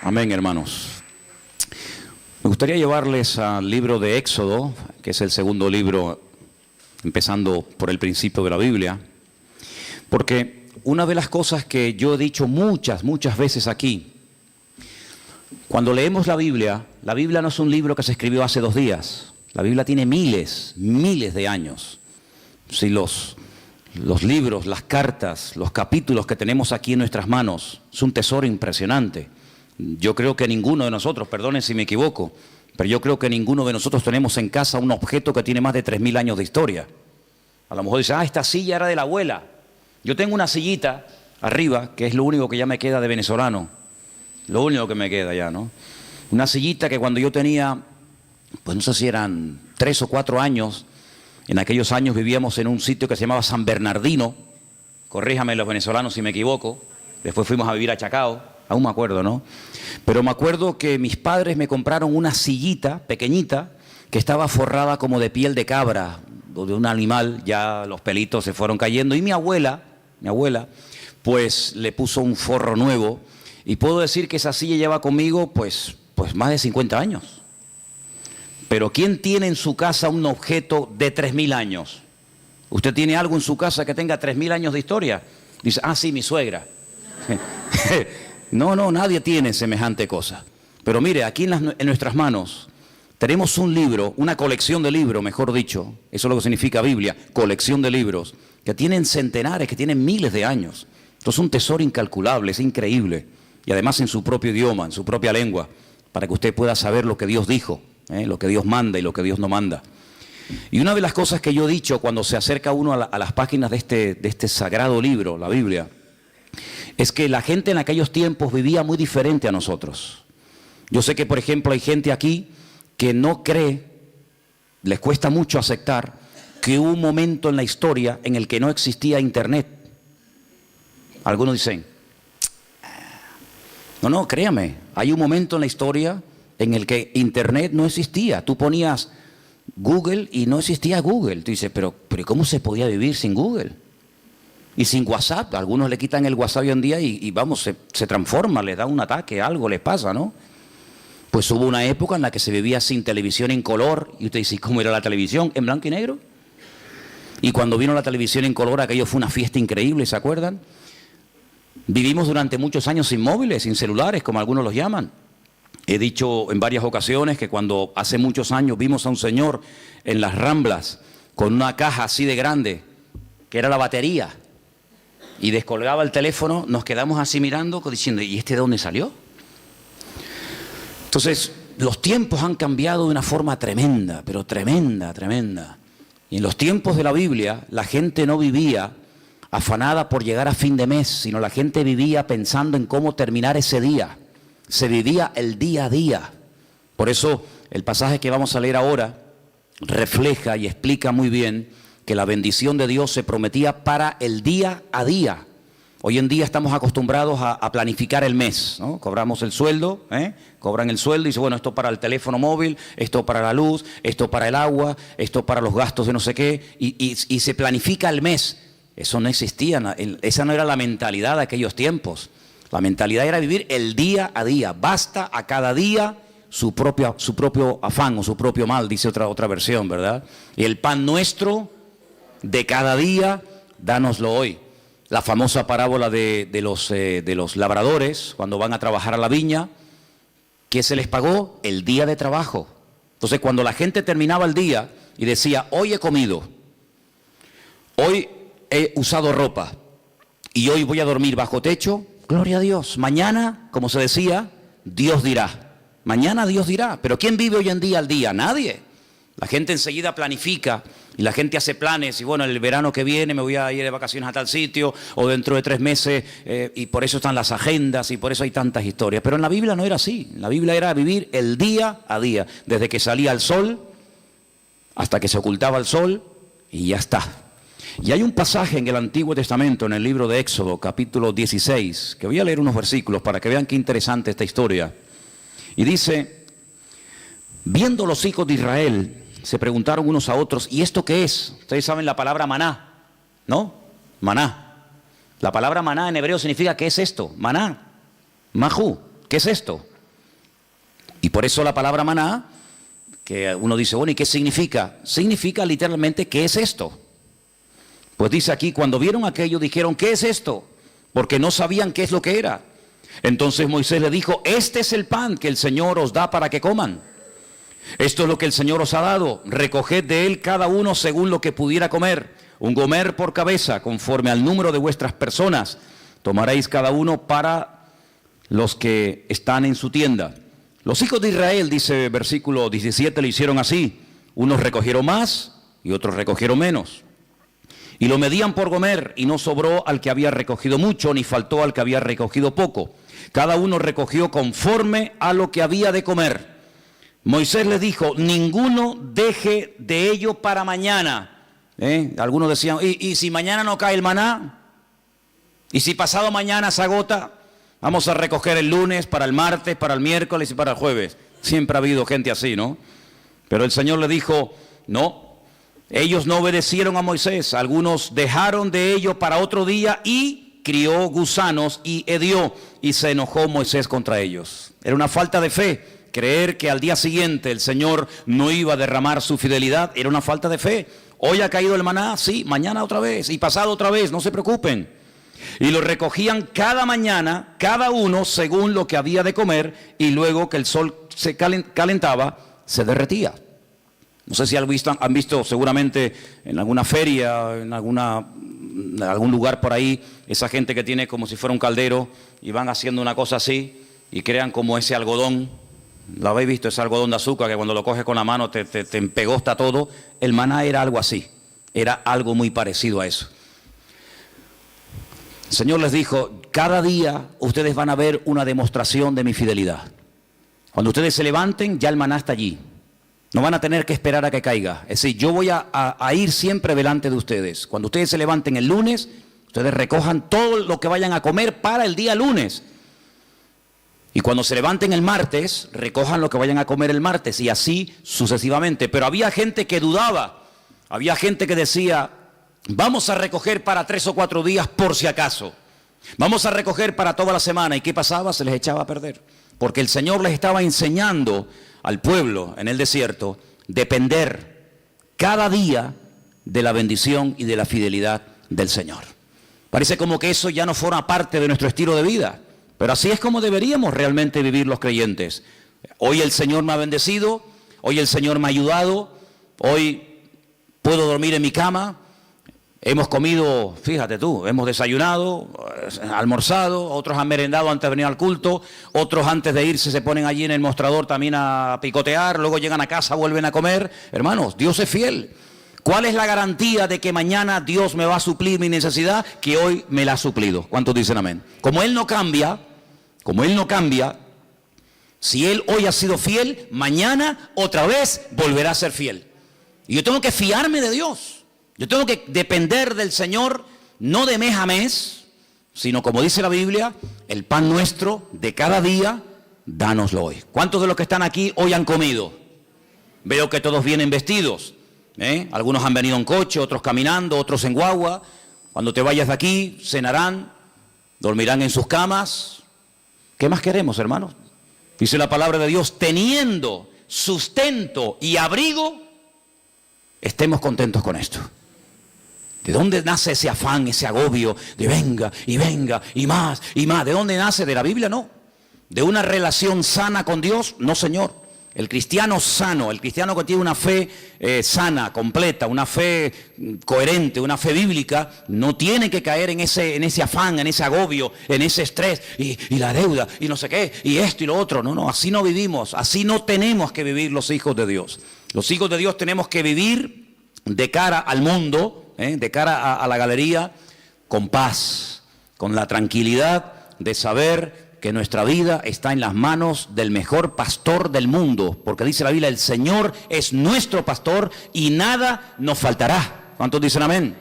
Amén, hermanos. Me gustaría llevarles al libro de Éxodo, que es el segundo libro, empezando por el principio de la Biblia, porque una de las cosas que yo he dicho muchas veces aquí, cuando leemos la Biblia no es un libro que se escribió hace 2 días. La Biblia tiene miles de años. Si los libros, las cartas, los capítulos que tenemos aquí en nuestras manos, es un tesoro impresionante. Yo creo que ninguno de nosotros, perdonen si me equivoco, pero yo creo que ninguno de nosotros tenemos en casa un objeto que tiene más de 3000 años de historia. A lo mejor dicen, esta silla era de la abuela. Yo tengo una sillita arriba, que es lo único que ya me queda de venezolano. Lo único que me queda ya, ¿no? Una sillita que cuando yo tenía, pues no sé si eran 3 o 4 años, en aquellos años vivíamos en un sitio que se llamaba San Bernardino, corríjame los venezolanos si me equivoco, después fuimos a vivir a Chacao, aún me acuerdo, ¿no? Pero me acuerdo que mis padres me compraron una sillita pequeñita que estaba forrada como de piel de cabra, o de un animal, ya los pelitos se fueron cayendo, y mi abuela, pues le puso un forro nuevo, y puedo decir que esa silla lleva conmigo, pues más de 50 años. Pero ¿quién tiene en su casa un objeto de 3000 años? ¿Usted tiene algo en su casa que tenga 3000 años de historia? Dice, sí, mi suegra. No, nadie tiene semejante cosa. Pero mire, aquí en nuestras manos tenemos un libro, una colección de libros, mejor dicho, eso es lo que significa Biblia, colección de libros, que tienen centenares, que tienen miles de años. Entonces es un tesoro incalculable, es increíble. Y además en su propio idioma, en su propia lengua, para que usted pueda saber lo que Dios dijo, lo que Dios manda y lo que Dios no manda. Y una de las cosas que yo he dicho cuando se acerca uno a las páginas de este sagrado libro, la Biblia, es que la gente en aquellos tiempos vivía muy diferente a nosotros. Yo sé que, por ejemplo, hay gente aquí que no cree, les cuesta mucho aceptar, que hubo un momento en la historia en el que no existía Internet. Algunos dicen, no, créame, hay un momento en la historia en el que Internet no existía. Tú ponías Google y no existía Google. Tú dices, pero ¿cómo se podía vivir sin Google? Y sin WhatsApp. Algunos le quitan el WhatsApp hoy en día y vamos, se transforma, les da un ataque, algo les pasa, ¿no? Pues hubo una época en la que se vivía sin televisión en color. Y usted dice, ¿cómo era la televisión? ¿En blanco y negro? Y cuando vino la televisión en color, aquello fue una fiesta increíble, ¿se acuerdan? Vivimos durante muchos años sin móviles, sin celulares, como algunos los llaman. He dicho en varias ocasiones que cuando hace muchos años vimos a un señor en las Ramblas con una caja así de grande, que era la batería, y descolgaba el teléfono, nos quedamos así mirando, diciendo, ¿y este de dónde salió? Entonces, los tiempos han cambiado de una forma tremenda, pero tremenda. Y en los tiempos de la Biblia, la gente no vivía afanada por llegar a fin de mes, sino la gente vivía pensando en cómo terminar ese día. Se vivía el día a día. Por eso el pasaje que vamos a leer ahora refleja y explica muy bien que la bendición de Dios se prometía para el día a día. Hoy en día estamos acostumbrados a planificar el mes, ¿no? Cobramos el sueldo, cobran el sueldo y dicen, bueno, esto para el teléfono móvil, esto para la luz, esto para el agua, esto para los gastos de no sé qué, y se planifica el mes. Eso no existía, esa no era la mentalidad de aquellos tiempos. La mentalidad era vivir el día a día. Basta a cada día su propio afán o su propio mal, dice otra versión, ¿verdad? Y el pan nuestro de cada día, dánoslo hoy. La famosa parábola de los labradores, cuando van a trabajar a la viña, ¿qué se les pagó? El día de trabajo. Entonces, cuando la gente terminaba el día y decía, hoy he comido, hoy he usado ropa y hoy voy a dormir bajo techo, gloria a Dios. Mañana, como se decía, Dios dirá. Mañana Dios dirá. Pero ¿quién vive hoy en día al día? Nadie. La gente enseguida planifica y la gente hace planes y bueno, el verano que viene me voy a ir de vacaciones a tal sitio o dentro de 3 meses y por eso están las agendas y por eso hay tantas historias. Pero en la Biblia no era así. En la Biblia era vivir el día a día, desde que salía el sol hasta que se ocultaba el sol y ya está. Y hay un pasaje en el Antiguo Testamento, en el libro de Éxodo, capítulo 16, que voy a leer unos versículos para que vean qué interesante esta historia. Y dice, viendo los hijos de Israel, se preguntaron unos a otros, ¿y esto qué es? Ustedes saben la palabra maná, ¿no? Maná. La palabra maná en hebreo significa, ¿qué es esto? Maná. Majú. ¿Qué es esto? Y por eso la palabra maná, que uno dice, bueno, ¿y qué significa? Significa literalmente, ¿qué es esto? Pues dice aquí, cuando vieron aquello, dijeron, ¿qué es esto? Porque no sabían qué es lo que era. Entonces Moisés le dijo, este es el pan que el Señor os da para que coman. Esto es lo que el Señor os ha dado. Recoged de él cada uno según lo que pudiera comer. Un gomer por cabeza, conforme al número de vuestras personas. Tomaréis cada uno para los que están en su tienda. Los hijos de Israel, dice versículo 17, lo hicieron así. Unos recogieron más y otros recogieron menos. Y lo medían por gomer, y no sobró al que había recogido mucho, ni faltó al que había recogido poco. Cada uno recogió conforme a lo que había de comer. Moisés les dijo, ninguno deje de ello para mañana. Algunos decían, ¿y si mañana no cae el maná? ¿Y si pasado mañana se agota? Vamos a recoger el lunes, para el martes, para el miércoles y para el jueves. Siempre ha habido gente así, ¿no? Pero el Señor le dijo, no. Ellos no obedecieron a Moisés, algunos dejaron de ello para otro día y crió gusanos y hedió, y se enojó Moisés contra ellos. Era una falta de fe, creer que al día siguiente el Señor no iba a derramar su fidelidad, era una falta de fe. Hoy ha caído el maná, sí, mañana otra vez y pasado otra vez, no se preocupen. Y lo recogían cada mañana, cada uno según lo que había de comer, y luego que el sol se calentaba, se derretía. No sé si han visto seguramente en alguna feria, en algún lugar por ahí, esa gente que tiene como si fuera un caldero y van haciendo una cosa así y crean como ese algodón. ¿Lo habéis visto? Ese algodón de azúcar que cuando lo coges con la mano te empegosta todo. El maná era algo así, era algo muy parecido a eso. El Señor les dijo, cada día ustedes van a ver una demostración de mi fidelidad. Cuando ustedes se levanten, ya el maná está allí. No van a tener que esperar a que caiga. Es decir, yo voy a ir siempre delante de ustedes. Cuando ustedes se levanten el lunes, ustedes recojan todo lo que vayan a comer para el día lunes. Y cuando se levanten el martes, recojan lo que vayan a comer el martes, y así sucesivamente. Pero había gente que dudaba. Había gente que decía, vamos a recoger para 3 o 4 días por si acaso. Vamos a recoger para toda la semana. ¿Y qué pasaba? Se les echaba a perder. Porque el Señor les estaba enseñando al pueblo en el desierto depender cada día de la bendición y de la fidelidad del Señor. Parece como que eso ya no forma parte de nuestro estilo de vida, pero así es como deberíamos realmente vivir los creyentes. Hoy el Señor me ha bendecido, hoy el Señor me ha ayudado, hoy puedo dormir en mi cama. Hemos comido, fíjate tú, hemos desayunado, almorzado, otros han merendado antes de venir al culto, otros antes de irse se ponen allí en el mostrador también a picotear, luego llegan a casa, vuelven a comer. Hermanos, Dios es fiel. ¿Cuál es la garantía de que mañana Dios me va a suplir mi necesidad que hoy me la ha suplido? ¿Cuántos dicen amén? Como Él no cambia, si Él hoy ha sido fiel, mañana otra vez volverá a ser fiel. Y yo tengo que fiarme de Dios. Yo tengo que depender del Señor, no de mes a mes, sino como dice la Biblia, el pan nuestro de cada día, dánoslo hoy. ¿Cuántos de los que están aquí hoy han comido? Veo que todos vienen vestidos. Algunos han venido en coche, otros caminando, otros en guagua. Cuando te vayas de aquí, cenarán, dormirán en sus camas. ¿Qué más queremos, hermanos? Dice la palabra de Dios, teniendo sustento y abrigo, estemos contentos con esto. ¿De dónde nace ese afán, ese agobio de venga y más y más? ¿De dónde nace? ¿De la Biblia? No. ¿De una relación sana con Dios? No, Señor. El cristiano sano, el cristiano que tiene una fe sana, completa, una fe coherente, una fe bíblica, no tiene que caer en ese afán, en ese agobio, en ese estrés y la deuda y no sé qué, y esto y lo otro. No, así no vivimos, así no tenemos que vivir los hijos de Dios. Los hijos de Dios tenemos que vivir de cara al mundo, de cara a la galería, con paz, con la tranquilidad de saber que nuestra vida está en las manos del mejor pastor del mundo, porque dice la Biblia, el Señor es nuestro pastor y nada nos faltará. ¿Cuántos dicen amén?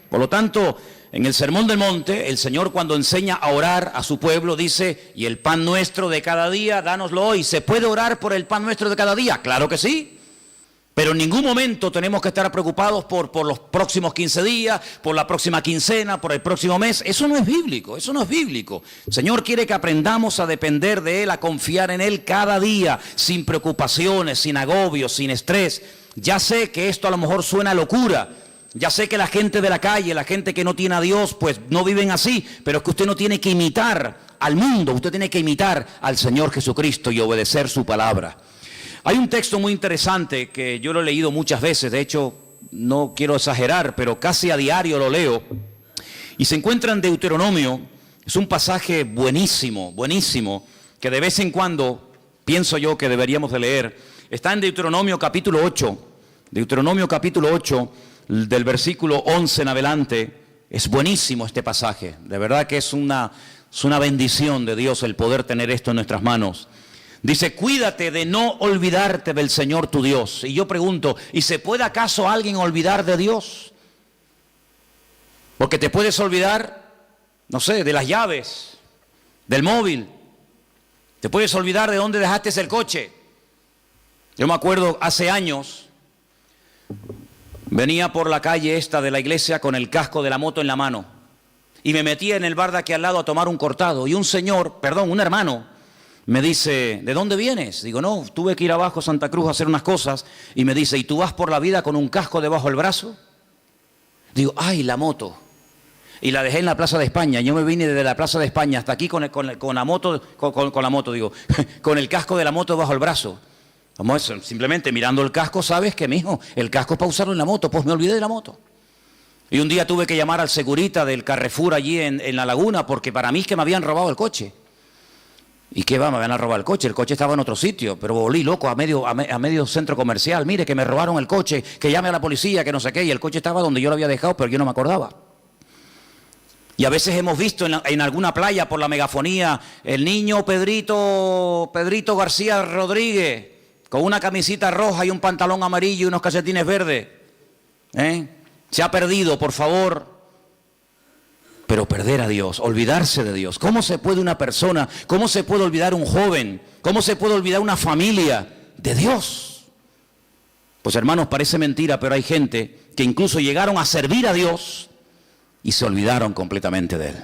Por lo tanto, en el Sermón del Monte, el Señor cuando enseña a orar a su pueblo dice, y el pan nuestro de cada día, dánoslo hoy. ¿Se puede orar por el pan nuestro de cada día? Claro que sí. Pero en ningún momento tenemos que estar preocupados por los próximos 15 días, por la próxima quincena, por el próximo mes. Eso no es bíblico, eso no es bíblico. El Señor quiere que aprendamos a depender de Él, a confiar en Él cada día, sin preocupaciones, sin agobios, sin estrés. Ya sé que esto a lo mejor suena a locura. Ya sé que la gente de la calle, la gente que no tiene a Dios, pues no viven así. Pero es que usted no tiene que imitar al mundo, usted tiene que imitar al Señor Jesucristo y obedecer su palabra. Hay un texto muy interesante que yo lo he leído muchas veces, de hecho no quiero exagerar, pero casi a diario lo leo, y se encuentra en Deuteronomio. Es un pasaje buenísimo, buenísimo, que de vez en cuando pienso yo que deberíamos de leer. Está en Deuteronomio capítulo 8, del versículo 11 en adelante. Es buenísimo este pasaje, de verdad que es una bendición de Dios el poder tener esto en nuestras manos. Dice, cuídate de no olvidarte del Señor tu Dios. Y yo pregunto, ¿y se puede acaso alguien olvidar de Dios? Porque te puedes olvidar, no sé, de las llaves, del móvil. Te puedes olvidar de dónde dejaste el coche. Yo me acuerdo hace años, venía por la calle esta de la iglesia con el casco de la moto en la mano. Y me metía en el bar de aquí al lado a tomar un cortado. Y un hermano, me dice, ¿de dónde vienes? Digo, no, tuve que ir abajo a Santa Cruz a hacer unas cosas. Y me dice, ¿y tú vas por la vida con un casco debajo del brazo? Digo, ¡ay, la moto! Y la dejé en la Plaza de España. Yo me vine desde la Plaza de España hasta aquí con la moto, con el casco de la moto bajo el brazo. Como eso, simplemente mirando el casco, sabes que, mijo, el casco es para usarlo en la moto. Pues me olvidé de la moto. Y un día tuve que llamar al segurita del Carrefour allí en La Laguna, porque para mí es que me habían robado el coche. ¿Y qué va? Me van a robar el coche estaba en otro sitio, pero volví loco a medio centro comercial. Mire, que me robaron el coche, que llame a la policía, que no sé qué, y el coche estaba donde yo lo había dejado, pero yo no me acordaba. Y a veces hemos visto en alguna playa por la megafonía, el niño Pedrito García Rodríguez, con una camisita roja y un pantalón amarillo y unos calcetines verdes. Se ha perdido, por favor. Pero perder a Dios, olvidarse de Dios. ¿Cómo se puede una persona, cómo se puede olvidar un joven, cómo se puede olvidar una familia de Dios? Pues hermanos, parece mentira, pero hay gente que incluso llegaron a servir a Dios y se olvidaron completamente de Él.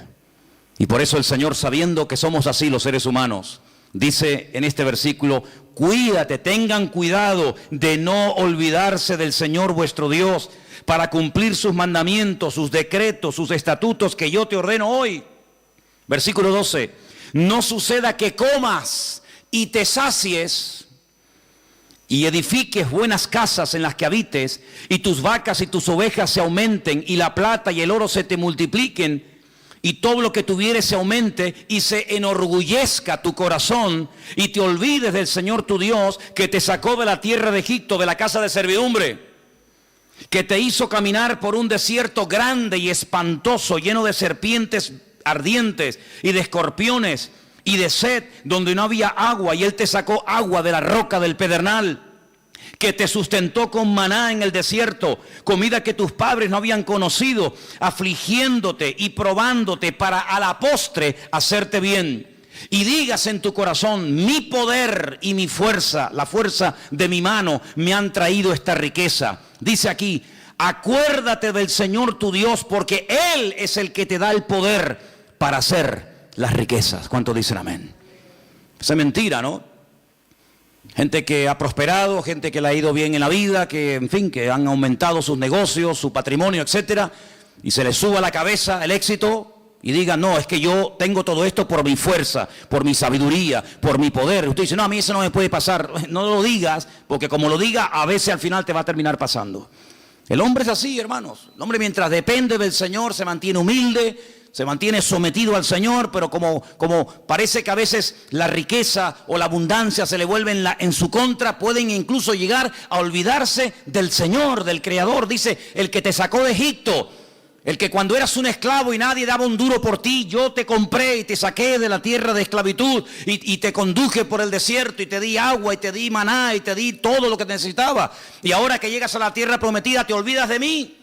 Y por eso el Señor, sabiendo que somos así los seres humanos, dice en este versículo, cuídate, tengan cuidado de no olvidarse del Señor vuestro Dios, para cumplir sus mandamientos, sus decretos, sus estatutos que yo te ordeno hoy. Versículo 12, no suceda que comas y te sacies y edifiques buenas casas en las que habites, y tus vacas y tus ovejas se aumenten, y la plata y el oro se te multipliquen, y todo lo que tuvieres se aumente, y se enorgullezca tu corazón, y te olvides del Señor tu Dios, que te sacó de la tierra de Egipto, de la casa de servidumbre, que te hizo caminar por un desierto grande y espantoso, lleno de serpientes ardientes y de escorpiones y de sed, donde no había agua, y Él te sacó agua de la roca del pedernal, que te sustentó con maná en el desierto, comida que tus padres no habían conocido, afligiéndote y probándote para a la postre hacerte bien. Y digas en tu corazón, mi poder y mi fuerza, la fuerza de mi mano, me han traído esta riqueza. Dice aquí, acuérdate del Señor tu Dios, porque Él es el que te da el poder para hacer las riquezas. ¿Cuántos dicen amén? Esa es mentira, ¿no? Gente que ha prosperado, gente que le ha ido bien en la vida, que en fin, que han aumentado sus negocios, su patrimonio, etcétera, y se les suba a la cabeza el éxito. Y digan, no, es que yo tengo todo esto por mi fuerza, por mi sabiduría, por mi poder. Usted dice, no, a mí eso no me puede pasar. No lo digas, porque como lo diga, a veces al final te va a terminar pasando. El hombre es así, hermanos. El hombre, mientras depende del Señor, se mantiene humilde, se mantiene sometido al Señor, pero como parece que a veces la riqueza o la abundancia se le vuelven en su contra, pueden incluso llegar a olvidarse del Señor, del Creador. Dice, el que te sacó de Egipto, el que cuando eras un esclavo y nadie daba un duro por ti, yo te compré y te saqué de la tierra de esclavitud y te conduje por el desierto y te di agua y te di maná y te di todo lo que necesitaba. Y ahora que llegas a la tierra prometida te olvidas de mí,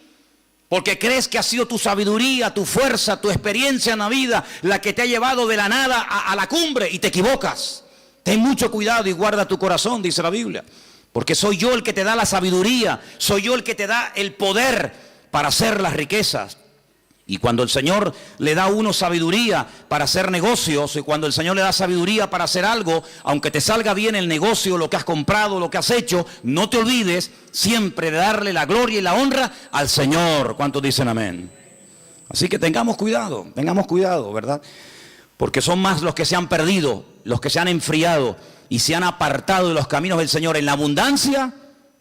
porque crees que ha sido tu sabiduría, tu fuerza, tu experiencia en la vida la que te ha llevado de la nada a la cumbre, y te equivocas. Ten mucho cuidado y guarda tu corazón, dice la Biblia, Porque soy yo el que te da la sabiduría, soy yo el que te da el poder para hacer las riquezas. Y cuando el Señor le da a uno sabiduría para hacer negocios, y cuando el Señor le da sabiduría para hacer algo, aunque te salga bien el negocio, lo que has comprado, lo que has hecho, no te olvides siempre de darle la gloria y la honra al Señor. ¿Cuántos dicen amén? Así que tengamos cuidado, ¿verdad? Porque son más los que se han perdido, los que se han enfriado y se han apartado de los caminos del Señor en la abundancia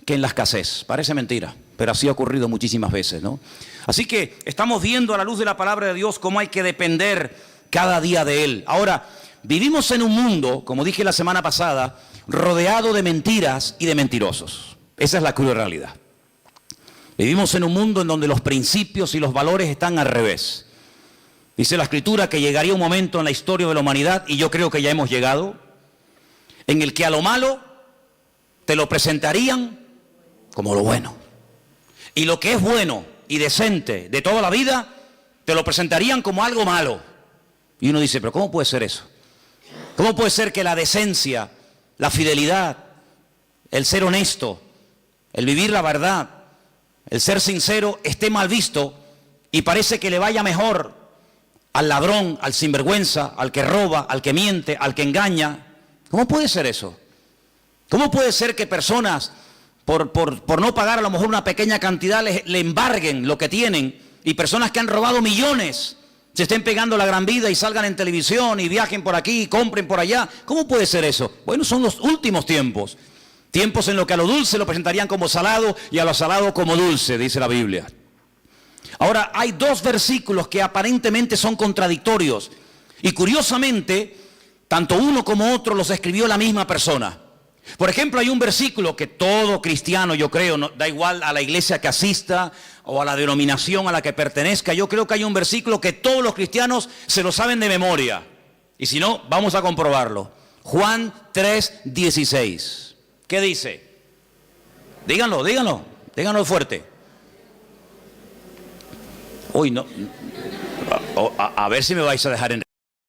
que en la escasez. Parece mentira, pero así ha ocurrido muchísimas veces, ¿no? Así que estamos viendo a la luz de la palabra de Dios cómo hay que depender cada día de Él. Ahora, vivimos en un mundo, como dije la semana pasada, rodeado de mentiras y de mentirosos. Esa es la cruda realidad. Vivimos en un mundo en donde los principios y los valores están al revés. Dice la Escritura que llegaría un momento en la historia de la humanidad, y yo creo que ya hemos llegado, en el que a lo malo te lo presentarían como lo bueno. Y lo que es bueno y decente de toda la vida, te lo presentarían como algo malo. Y uno dice, pero ¿cómo puede ser eso? ¿Cómo puede ser que la decencia, la fidelidad, el ser honesto, el vivir la verdad, el ser sincero esté mal visto y parece que le vaya mejor al ladrón, al sinvergüenza, al que roba, al que miente, al que engaña? ¿Cómo puede ser eso? ¿Cómo puede ser que personas por no pagar a lo mejor una pequeña cantidad le embarguen lo que tienen, y personas que han robado millones se estén pegando la gran vida y salgan en televisión y viajen por aquí y compren por allá? ¿Cómo puede ser eso? Bueno, son los últimos tiempos. Tiempos en los que a lo dulce lo presentarían como salado y a lo salado como dulce, dice la Biblia. Ahora, hay dos versículos que aparentemente son contradictorios y curiosamente, tanto uno como otro los escribió la misma persona. Por ejemplo, hay un versículo que todo cristiano, yo creo, no, da igual a la iglesia que asista o a la denominación a la que pertenezca, yo creo que hay un versículo que todos los cristianos se lo saben de memoria. Y si no, vamos a comprobarlo. Juan 3:16. ¿Qué dice? Díganlo fuerte. Uy, no. A ver si me vais a dejar en...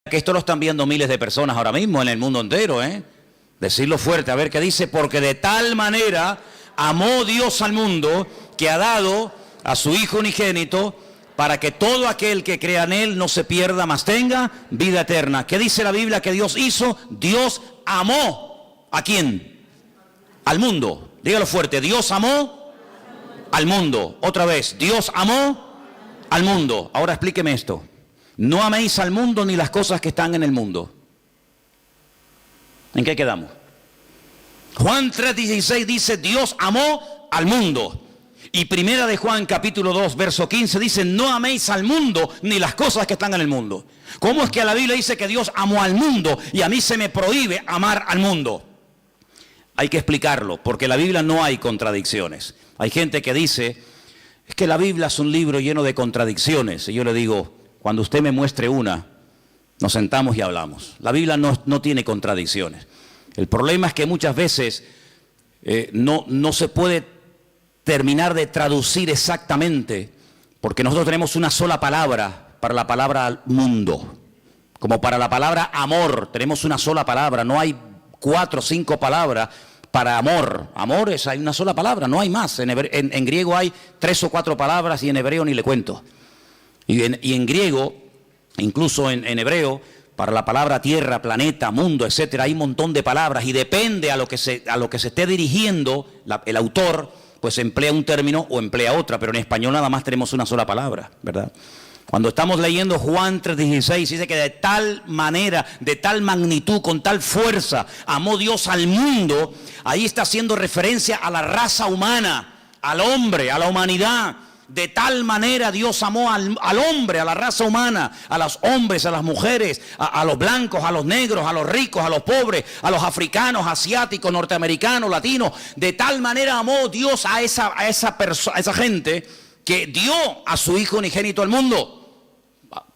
Que esto lo están viendo miles de personas ahora mismo en el mundo entero, ¿eh? Decirlo fuerte, a ver qué dice. Porque de tal manera amó Dios al mundo, que ha dado a su Hijo unigénito, para que todo aquel que crea en Él no se pierda, mas tenga vida eterna. ¿Qué dice la Biblia que Dios hizo? Dios amó. ¿A quién? Al mundo. Dígalo fuerte. Dios amó al mundo. Otra vez. Dios amó al mundo. Ahora explíqueme esto. No améis al mundo ni las cosas que están en el mundo. ¿En qué quedamos? Juan 3:16 dice, Dios amó al mundo. Y primera de Juan capítulo 2 verso 15 dice, no améis al mundo ni las cosas que están en el mundo. ¿Cómo es que la Biblia dice que Dios amó al mundo y a mí se me prohíbe amar al mundo? Hay que explicarlo, porque en la Biblia no hay contradicciones. Hay gente que dice, es que la Biblia es un libro lleno de contradicciones. Y yo le digo, cuando usted me muestre una, nos sentamos y hablamos. La Biblia no tiene contradicciones. El problema es que muchas veces no se puede terminar de traducir exactamente, porque nosotros tenemos una sola palabra para la palabra mundo. Como para la palabra amor, tenemos una sola palabra. No hay 4 o 5 palabras para amor. Amor hay una sola palabra, no hay más. En griego hay 3 o 4 palabras y en hebreo ni le cuento. Y en griego, incluso en hebreo, para la palabra tierra, planeta, mundo, etcétera, hay un montón de palabras y depende a lo que se esté dirigiendo el autor, pues emplea un término o emplea otra, pero en español nada más tenemos una sola palabra, ¿verdad? Cuando estamos leyendo Juan 3:16, dice que de tal manera, de tal magnitud, con tal fuerza, amó Dios al mundo. Ahí está haciendo referencia a la raza humana, al hombre, a la humanidad. De tal manera Dios amó al hombre, a la raza humana, a los hombres, a las mujeres, a los blancos, a los negros, a los ricos, a los pobres, a los africanos, asiáticos, norteamericanos, latinos. De tal manera amó Dios a esa gente que dio a su Hijo unigénito al mundo,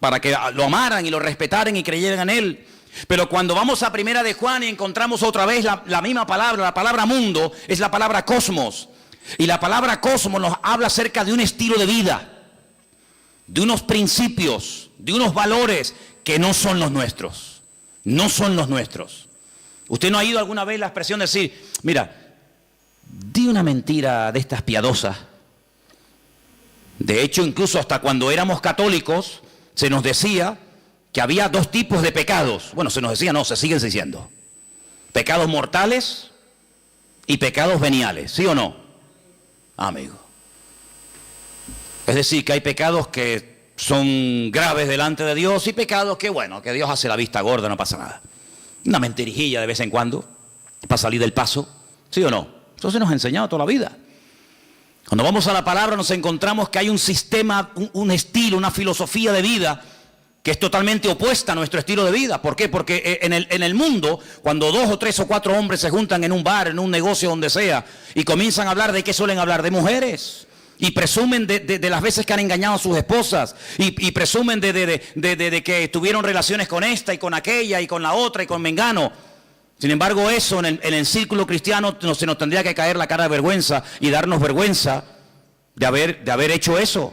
para que lo amaran y lo respetaran y creyeran en Él. Pero cuando vamos a primera de Juan y encontramos otra vez la misma palabra, la palabra mundo, es la palabra cosmos. Y la palabra cosmos nos habla acerca de un estilo de vida, de unos principios, de unos valores que no son los nuestros. No son los nuestros. Usted no ha oído alguna vez la expresión de decir, mira, hay una mentira de estas piadosas. De hecho, incluso hasta cuando éramos católicos, se nos decía que había dos tipos de pecados. Bueno, se nos decía, no, se siguen diciendo. Pecados mortales y pecados veniales, ¿sí o no? Amigo. Es decir, que hay pecados que son graves delante de Dios y pecados que, bueno, que Dios hace la vista gorda, no pasa nada. Una mentirijilla de vez en cuando, para salir del paso, ¿sí o no? Eso se nos ha enseñado toda la vida. Cuando vamos a la palabra nos encontramos que hay un sistema, un estilo, una filosofía de vida que es totalmente opuesta a nuestro estilo de vida. ¿Por qué? Porque en el mundo, cuando 2 o 3 o 4 hombres se juntan en un bar, en un negocio, donde sea, y comienzan a hablar, ¿de qué suelen hablar? De mujeres. Y presumen de las veces que han engañado a sus esposas. Y presumen de que tuvieron relaciones con esta y con aquella y con la otra y con mengano. Sin embargo, eso en el círculo cristiano se nos tendría que caer la cara de vergüenza y darnos vergüenza de haber hecho eso.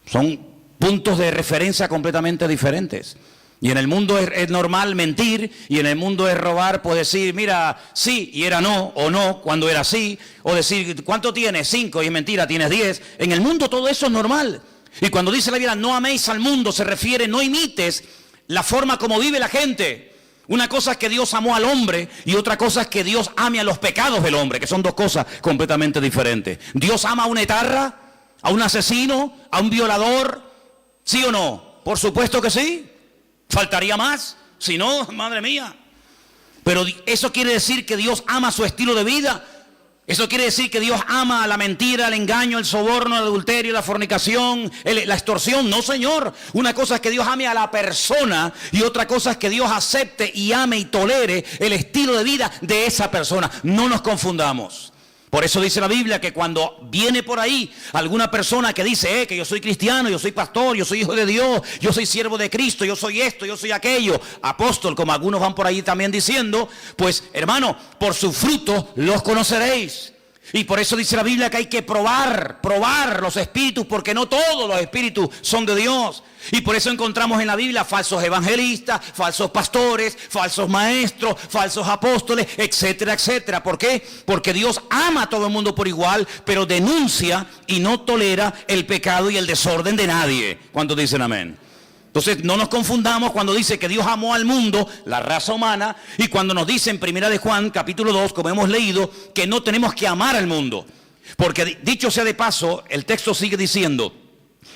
Son puntos de referencia completamente diferentes. Y en el mundo es normal mentir, y en el mundo es robar, pues decir, mira, sí, y era no, o no, cuando era sí, o decir, ¿cuánto tienes? 5, y es mentira, tienes 10. En el mundo todo eso es normal. Y cuando dice la Biblia, no améis al mundo, se refiere, no imites la forma como vive la gente. Una cosa es que Dios amó al hombre, y otra cosa es que Dios ame a los pecados del hombre, que son dos cosas completamente diferentes. Dios ama a un etarra, a un asesino, a un violador, ¿sí o no? Por supuesto que sí. Faltaría más, si no, madre mía. Pero eso quiere decir que Dios ama su estilo de vida. Eso quiere decir que Dios ama la mentira, el engaño, el soborno, el adulterio, la fornicación, la extorsión. No, Señor. Una cosa es que Dios ame a la persona, y otra cosa es que Dios acepte y ame y tolere el estilo de vida de esa persona. No nos confundamos. Por eso dice la Biblia que cuando viene por ahí alguna persona que dice que yo soy cristiano, yo soy pastor, yo soy hijo de Dios, yo soy siervo de Cristo, yo soy esto, yo soy aquello, apóstol, como algunos van por ahí también diciendo, pues hermano, por sus frutos los conoceréis. Y por eso dice la Biblia que hay que probar los espíritus, porque no todos los espíritus son de Dios. Y por eso encontramos en la Biblia falsos evangelistas, falsos pastores, falsos maestros, falsos apóstoles, etcétera, etcétera. ¿Por qué? Porque Dios ama a todo el mundo por igual, pero denuncia y no tolera el pecado y el desorden de nadie. ¿Cuántos dicen amén? Entonces no nos confundamos cuando dice que Dios amó al mundo, la raza humana, y cuando nos dice en 1 de Juan, capítulo 2, como hemos leído, que no tenemos que amar al mundo. Porque dicho sea de paso, el texto sigue diciendo,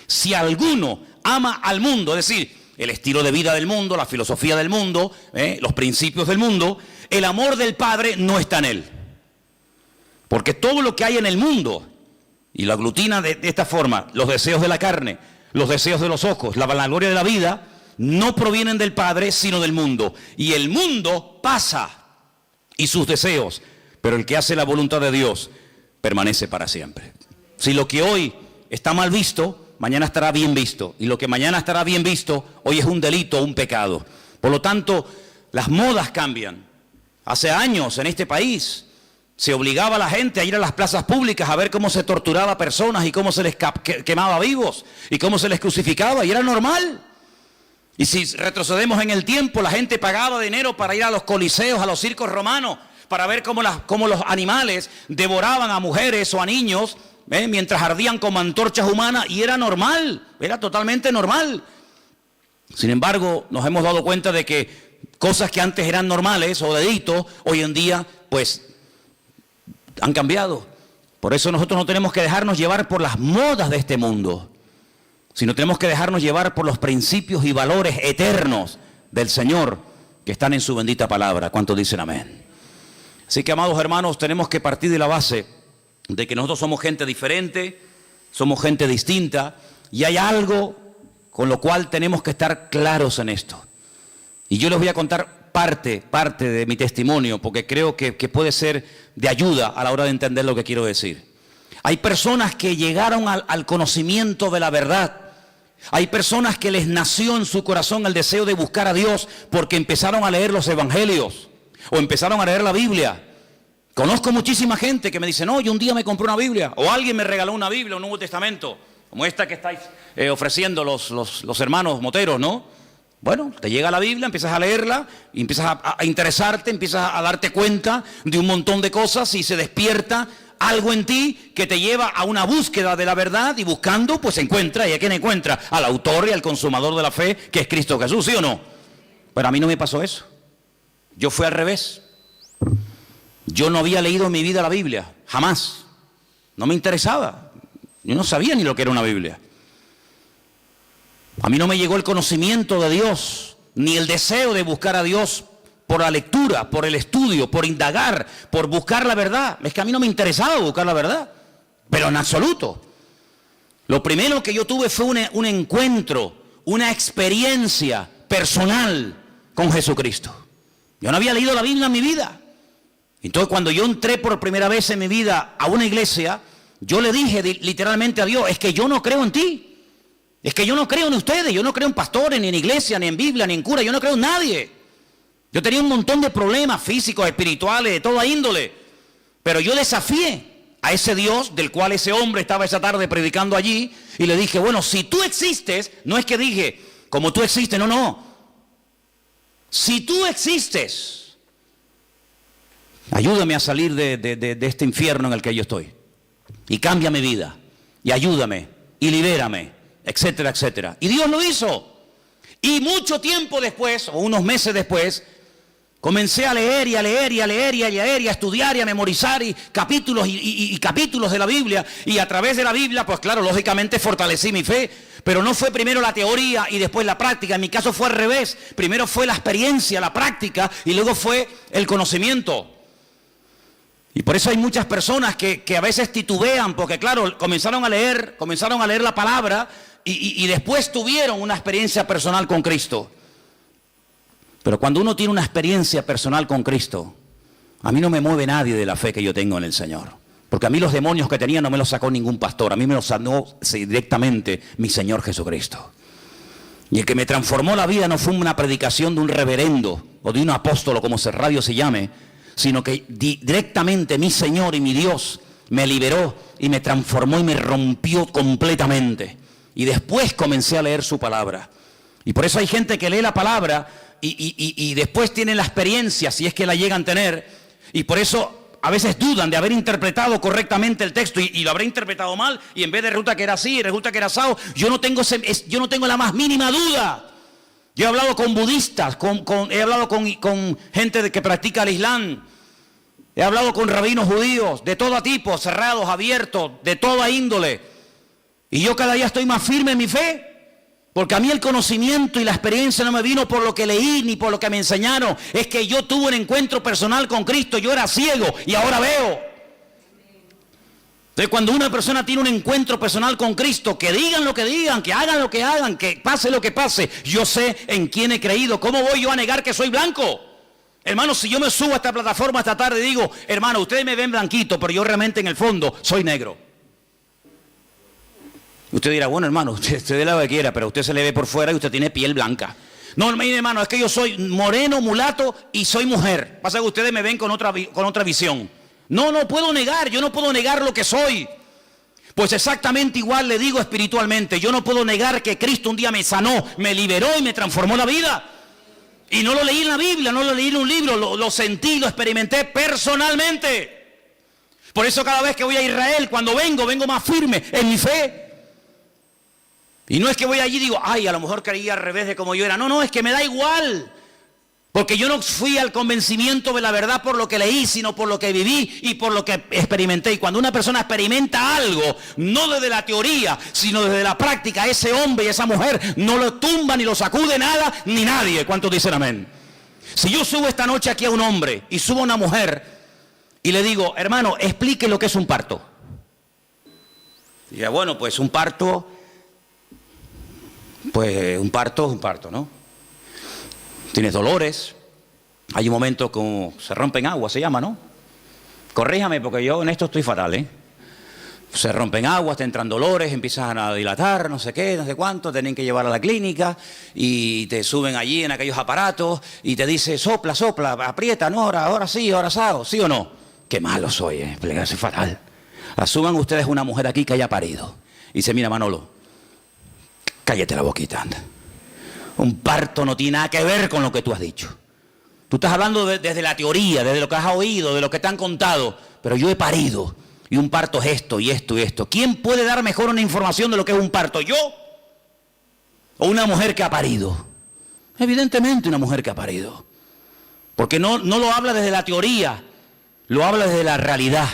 si alguno ama al mundo, es decir, el estilo de vida del mundo, la filosofía del mundo, los principios del mundo, el amor del Padre no está en él. Porque todo lo que hay en el mundo, y lo aglutina de esta forma, los deseos de la carne, los deseos de los ojos, la vanagloria de la vida, no provienen del Padre, sino del mundo. Y el mundo pasa, y sus deseos, pero el que hace la voluntad de Dios permanece para siempre. Si lo que hoy está mal visto, mañana estará bien visto. Y lo que mañana estará bien visto, hoy es un delito, un pecado. Por lo tanto, las modas cambian. Hace años en este país se obligaba a la gente a ir a las plazas públicas a ver cómo se torturaba a personas y cómo se les quemaba vivos y cómo se les crucificaba, y era normal. Y si retrocedemos en el tiempo, la gente pagaba dinero para ir a los coliseos, a los circos romanos, para ver cómo los animales devoraban a mujeres o a niños, mientras ardían como antorchas humanas, y era normal, era totalmente normal. Sin embargo, nos hemos dado cuenta de que cosas que antes eran normales o delitos, hoy en día, pues, han cambiado. Por eso nosotros no tenemos que dejarnos llevar por las modas de este mundo, sino tenemos que dejarnos llevar por los principios y valores eternos del Señor que están en su bendita palabra. ¿Cuántos dicen amén? Así que, amados hermanos, tenemos que partir de la base de que nosotros somos gente diferente, somos gente distinta, y hay algo con lo cual tenemos que estar claros en esto. Y yo les voy a contar parte de mi testimonio, porque creo que puede ser de ayuda a la hora de entender lo que quiero decir. Hay personas que llegaron al conocimiento de la verdad. Hay personas que les nació en su corazón el deseo de buscar a Dios porque empezaron a leer los evangelios o empezaron a leer la Biblia. Conozco muchísima gente que me dice, no, yo un día me compré una Biblia, o alguien me regaló una Biblia, un Nuevo Testamento, como esta que estáis ofreciendo los hermanos moteros, ¿no? Bueno, te llega la Biblia, empiezas a leerla, y empiezas a interesarte, empiezas a darte cuenta de un montón de cosas y se despierta algo en ti que te lleva a una búsqueda de la verdad, y buscando, pues encuentra. ¿Y a quién encuentra? Al autor y al consumador de la fe, que es Cristo Jesús, ¿sí o no? Pero a mí no me pasó eso. Yo fui al revés. Yo no había leído en mi vida la Biblia, jamás. No me interesaba. Yo no sabía ni lo que era una Biblia. A mí no me llegó el conocimiento de Dios, ni el deseo de buscar a Dios por la lectura, por el estudio, por indagar, por buscar la verdad. Es que a mí no me interesaba buscar la verdad, pero en absoluto. Lo primero que yo tuve fue un encuentro, una experiencia personal con Jesucristo. Yo no había leído la Biblia en mi vida. Entonces, cuando yo entré por primera vez en mi vida a una iglesia, yo le dije literalmente a Dios: es que yo no creo en ti. Es que yo no creo en ustedes, yo no creo en pastores, ni en iglesia, ni en Biblia, ni en cura, yo no creo en nadie. Yo tenía un montón de problemas físicos, espirituales, de toda índole. Pero yo desafié a ese Dios del cual ese hombre estaba esa tarde predicando allí, y le dije: bueno, si tú existes, no es que dije, como tú existes, no. Si tú existes, ayúdame a salir de este infierno en el que yo estoy. Y cambia mi vida, y ayúdame, y libérame, etcétera, etcétera. Y Dios lo hizo. Y mucho tiempo después, o unos meses después, comencé a leer y a leer y a leer y a leer y a estudiar y a memorizar capítulos y capítulos de la Biblia. Y a través de la Biblia, pues claro, lógicamente fortalecí mi fe. Pero no fue primero la teoría y después la práctica. En mi caso fue al revés. Primero fue la experiencia, la práctica, y luego fue el conocimiento. Y por eso hay muchas personas que a veces titubean, porque claro, comenzaron a leer la palabra y después tuvieron una experiencia personal con Cristo. Pero cuando uno tiene una experiencia personal con Cristo, a mí no me mueve nadie de la fe que yo tengo en el Señor. Porque a mí los demonios que tenía no me los sacó ningún pastor, a mí me los sanó directamente mi Señor Jesucristo. Y el que me transformó la vida no fue una predicación de un reverendo o de un apóstol, o como ese radio se llame, sino que directamente mi Señor y mi Dios me liberó y me transformó y me rompió completamente. Y después comencé a leer su palabra. Y por eso hay gente que lee la palabra y después tienen la experiencia, si es que la llegan a tener, y por eso a veces dudan de haber interpretado correctamente el texto y lo habré interpretado mal, y en vez de resulta que era así, resulta que era asado. Yo no tengo la más mínima duda. Yo he hablado con budistas, he hablado con gente que practica el Islam, he hablado con rabinos judíos de todo tipo, cerrados, abiertos, de toda índole. Y yo cada día estoy más firme en mi fe, porque a mí el conocimiento y la experiencia no me vino por lo que leí ni por lo que me enseñaron. Es que yo tuve un encuentro personal con Cristo. Yo era ciego y ahora veo. Entonces, cuando una persona tiene un encuentro personal con Cristo, que digan lo que digan, que hagan lo que hagan, que pase lo que pase, yo sé en quién he creído. ¿Cómo voy yo a negar que soy blanco? Hermano, si yo me subo a esta plataforma esta tarde y digo: hermano, ustedes me ven blanquito, pero yo realmente en el fondo soy negro. Usted dirá: bueno, hermano, usted dé lo que quiera, pero usted se le ve por fuera y usted tiene piel blanca. No, hermano, es que yo soy moreno, mulato y soy mujer. Pasa que ustedes me ven con otra visión. No puedo negar, yo no puedo negar lo que soy. Pues exactamente igual le digo espiritualmente. Yo no puedo negar que Cristo un día me sanó, me liberó y me transformó la vida. Y no lo leí en la Biblia, no lo leí en un libro, lo sentí, lo experimenté personalmente. Por eso cada vez que voy a Israel, cuando vengo más firme en mi fe. Y no es que voy allí y digo: ay, a lo mejor creía al revés de como yo era. No, es que me da igual. Porque yo no fui al convencimiento de la verdad por lo que leí, sino por lo que viví y por lo que experimenté. Y cuando una persona experimenta algo, no desde la teoría, sino desde la práctica, ese hombre y esa mujer no lo tumba, ni lo sacude nada, ni nadie. ¿Cuántos dicen amén? Si yo subo esta noche aquí a un hombre y subo a una mujer y le digo: hermano, explique lo que es un parto. Y ya, bueno, pues un parto... Pues un parto es un parto, ¿no? Tienes dolores, hay un momento como se rompen aguas, se llama, ¿no? Corríjame porque yo en esto estoy fatal, ¿eh? Se rompen aguas, te entran dolores, empiezan a dilatar, no sé qué, no sé cuánto, tienen que llevar a la clínica y te suben allí en aquellos aparatos y te dice: sopla, aprieta, no, ahora sí, ahora asado, ¿sí o no? Qué malo soy, soy fatal. Asuman ustedes una mujer aquí que haya parido y dice: mira, Manolo, cállate la boquita, anda. Un parto no tiene nada que ver con lo que tú has dicho. Tú estás hablando desde la teoría, desde lo que has oído, de lo que te han contado. Pero yo he parido. Y un parto es esto y esto y esto. ¿Quién puede dar mejor una información de lo que es un parto? ¿Yo? ¿O una mujer que ha parido? Evidentemente una mujer que ha parido. Porque no lo habla desde la teoría. Lo habla desde la realidad.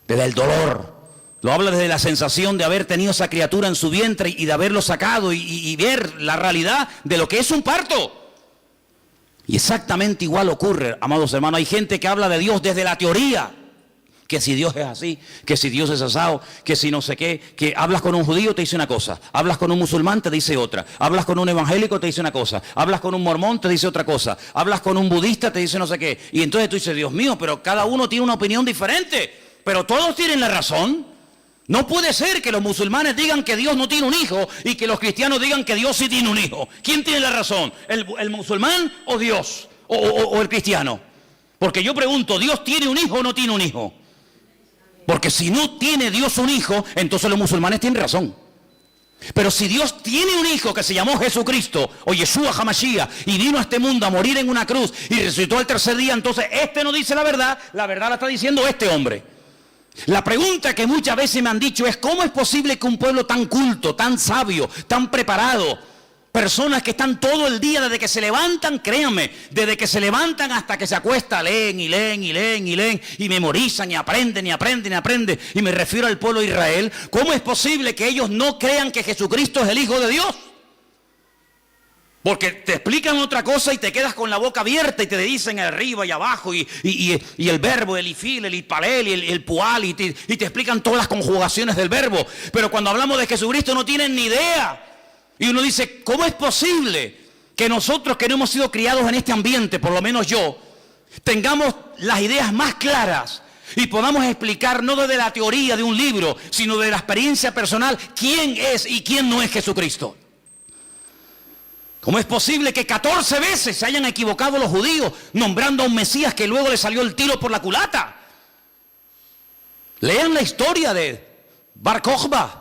Desde el dolor. Lo habla desde la sensación de haber tenido esa criatura en su vientre y de haberlo sacado y ver la realidad de lo que es un parto. Y exactamente igual ocurre, amados hermanos. Hay gente que habla de Dios desde la teoría. Que si Dios es así, que si Dios es asado, que si no sé qué. Que hablas con un judío, te dice una cosa. Hablas con un musulmán, te dice otra. Hablas con un evangélico, te dice una cosa. Hablas con un mormón, te dice otra cosa. Hablas con un budista, te dice no sé qué. Y entonces tú dices, Dios mío, pero cada uno tiene una opinión diferente. Pero todos tienen la razón. No puede ser que los musulmanes digan que Dios no tiene un hijo y que los cristianos digan que Dios sí tiene un hijo. ¿Quién tiene la razón? ¿El musulmán o Dios? ¿O el cristiano? Porque yo pregunto, ¿Dios tiene un hijo o no tiene un hijo? Porque si no tiene Dios un hijo, entonces los musulmanes tienen razón. Pero si Dios tiene un hijo que se llamó Jesucristo o Yeshua Hamashiach y vino a este mundo a morir en una cruz y resucitó al tercer día, entonces este no dice la verdad la está diciendo este hombre. La pregunta que muchas veces me han dicho es ¿cómo es posible que un pueblo tan culto, tan sabio, tan preparado, personas que están todo el día desde que se levantan, créanme, desde que se levantan hasta que se acuesta, leen y leen y leen y leen y memorizan y aprenden y aprenden y aprenden, y me refiero al pueblo de Israel, ¿cómo es posible que ellos no crean que Jesucristo es el Hijo de Dios? Porque te explican otra cosa y te quedas con la boca abierta y te dicen arriba y abajo y el verbo, el ifil, el itpalel y el pual y te explican todas las conjugaciones del verbo. Pero cuando hablamos de Jesucristo no tienen ni idea. Y uno dice, ¿cómo es posible que nosotros que no hemos sido criados en este ambiente, por lo menos yo, tengamos las ideas más claras y podamos explicar no desde la teoría de un libro, sino de la experiencia personal, quién es y quién no es Jesucristo? ¿Cómo es posible que 14 veces se hayan equivocado los judíos nombrando a un Mesías que luego le salió el tiro por la culata? Lean la historia de Bar Kokhba.